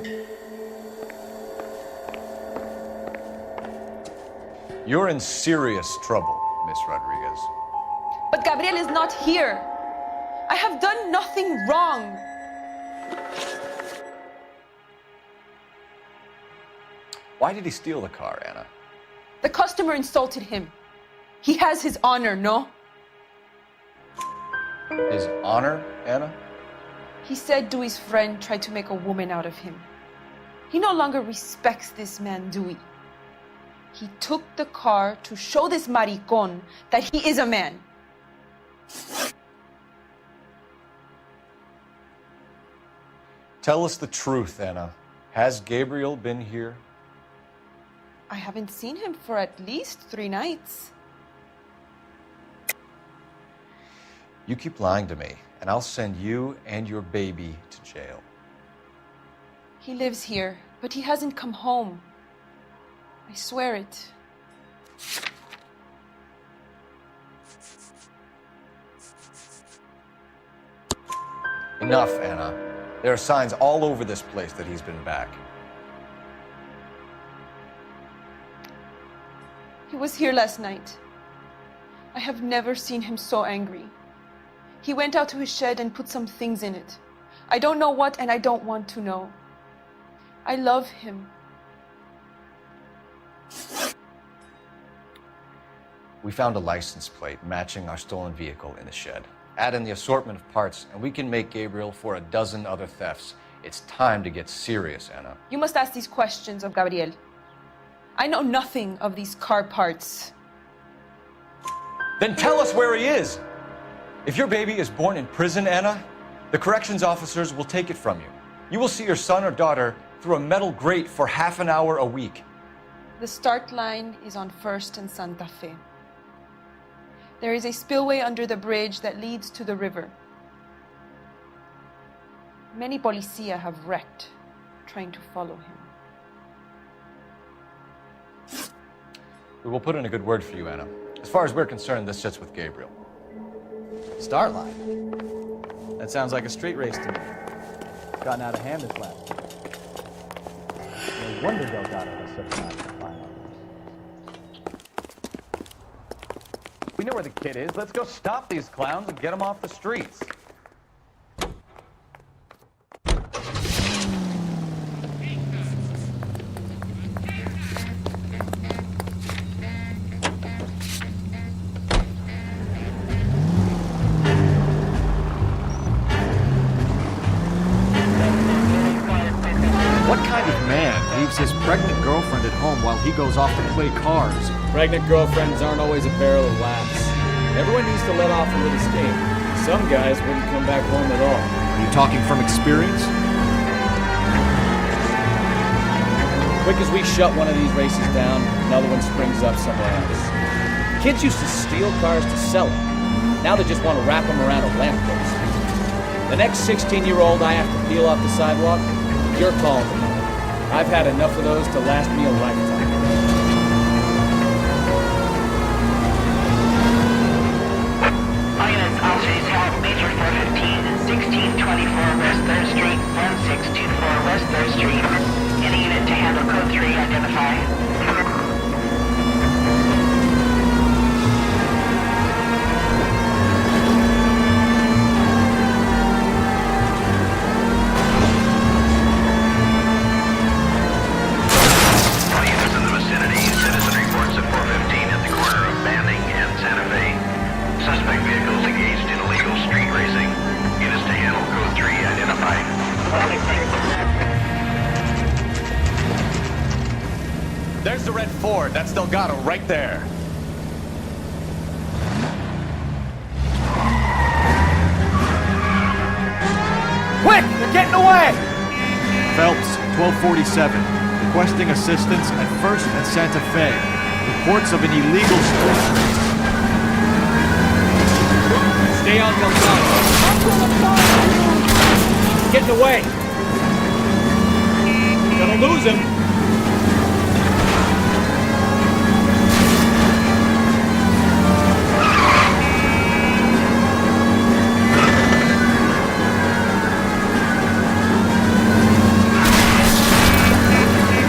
You're in serious trouble, Miss Rodriguez.
But Gabriel is not here. I have done nothing wrong.
Why did he steal the car, Anna?
The customer insulted him. He has his honor, no?
His honor, Anna?
He said Dewey's friend tried to make a woman out of him. He no longer respects this man, Dewey. He took the car to show this maricón that he is a man.
Tell us the truth, Anna. Has Gabriel been here?
I haven't seen him for at least 3 nights.
You keep lying to me, and I'll send you and your baby to jail.
He lives here, but he hasn't come home. I swear it.
Enough, Anna. There are signs all over this place that he's been back.
He was here last night. I have never seen him so angry. He went out to his shed and put some things in it. I don't know what, and I don't want to know. I love him.
We found a license plate matching our stolen vehicle in the shed. Add in the assortment of parts, and we can make Gabriel for a dozen other thefts. It's time to get serious, Anna.
You must ask these questions of Gabriel. I know nothing of these car parts.
Then tell us where he is! If your baby is born in prison, Anna, the corrections officers will take it from you. You will see your son or daughter through a metal grate for half an hour a week.
The start line is on 1st and Santa Fe. There is a spillway under the bridge that leads to the river. Many policia have wrecked trying to follow him.
We will put in a good word for you, Anna. As far as we're concerned, this sits with Gabriel.
Start line? That sounds like a street race to me. Gotten out of hand this last year. No wonder Delgado has such an eye for fine artists.
We know where the kid is. Let's go stop these clowns and get them off the streets.
What kind of man leaves his pregnant girlfriend at home while he goes off to play cards?
Pregnant girlfriends aren't always a barrel of laughs. Everyone needs to let off a little steam. Some guys wouldn't come back home at all.
Are you talking from experience?
Quick as we shut one of these races down, another one springs up somewhere else. Kids used to steal cars to sell them. Now they just want to wrap them around a lamppost. The next 16-year-old I have to peel off the sidewalk, you're calling me. I've had enough of those to last me a lifetime.
All units, officers have Major 415, 1624 West 3rd Street, 1624 West 3rd Street. Any unit to handle code 3, identify.
There's the red Ford. That's Delgado right there.
Quick! They're getting away!
Phelps, 1247. Requesting assistance at 1st and Santa Fe. Reports of an illegal street race.
Stay on Delgado. Getting away. Gonna lose him.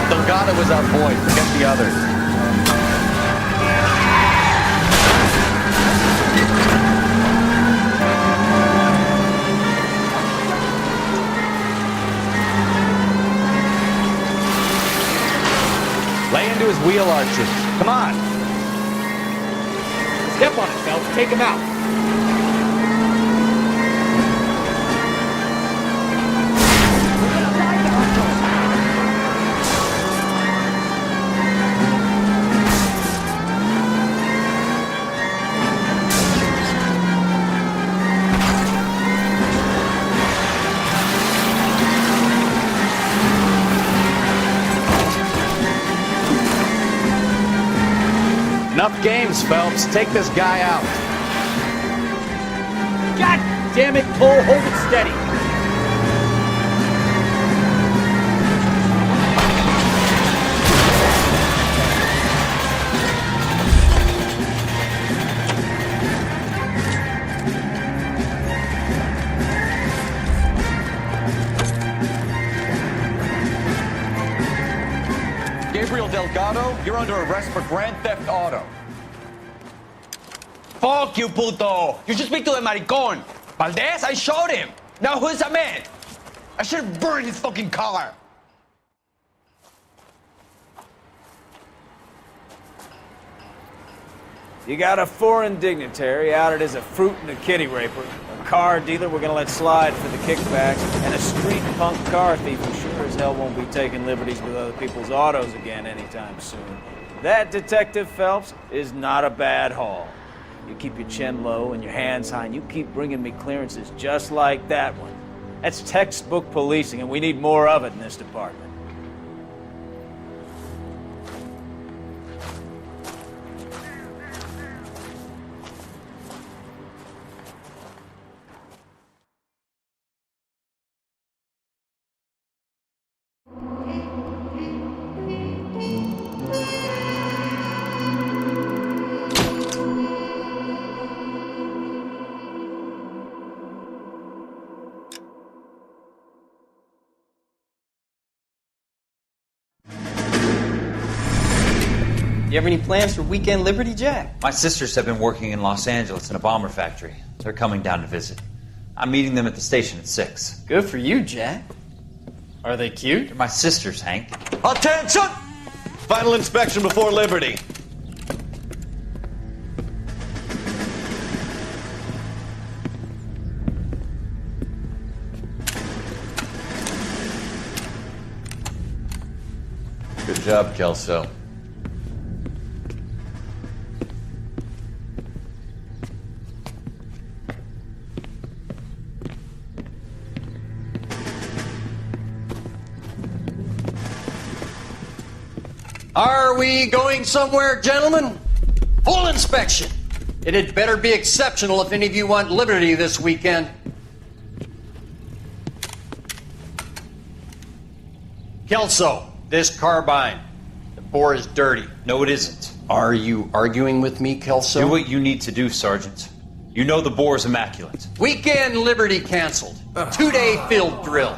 Delgado was our boy. Forget the others. Lay into his wheel arches. Come on.
Step on it, Phelps. Take him out.
Enough games, Phelps. Take this guy out.
God damn it, Cole. Hold it steady.
Gabriel Delgado, you're under arrest for grand theft auto.
Fuck you, puto! You should speak to the maricón. Valdez, I showed him. Now who's the man? I should have burned his fucking car.
You got a foreign dignitary outed as a fruit and a kitty raper, a car dealer we're gonna let slide for the kickbacks, and a street punk car thief who sure as hell won't be taking liberties with other people's autos again anytime soon. That, Detective Phelps, is not a bad haul. You keep your chin low and your hands high, and you keep bringing me clearances just like that one. That's textbook policing, and we need more of it in this department.
You have any plans for Weekend Liberty, Jack?
My sisters have been working in Los Angeles in a bomber factory. They're coming down to visit. I'm meeting them at the station at 6.
Good for you, Jack. Are they cute?
They're my sisters, Hank.
Attention! Final inspection before Liberty.
Good job, Kelso.
Are we going somewhere, gentlemen? Full inspection. It had better be exceptional if any of you want liberty this weekend. Kelso, this carbine. The bore is dirty.
No, it isn't.
Are you arguing with me, Kelso?
Do what you need to do, Sergeant. You know the bore is immaculate.
Weekend liberty canceled. 2-day field drill.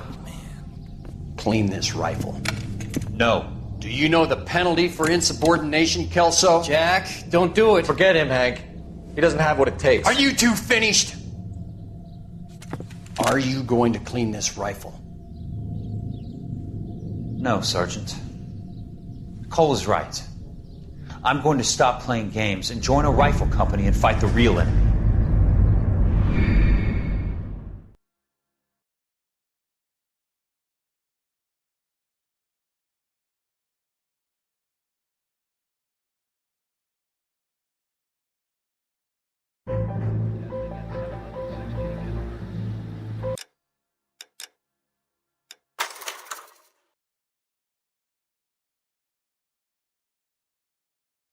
Clean this rifle.
No.
Do you know the penalty for insubordination, Kelso?
Jack, don't do it.
Forget him, Hank. He doesn't have what it takes.
Are you two finished? Are you going to clean this rifle?
No, Sergeant. Cole is right. I'm going to stop playing games and join a rifle company and fight the real enemy.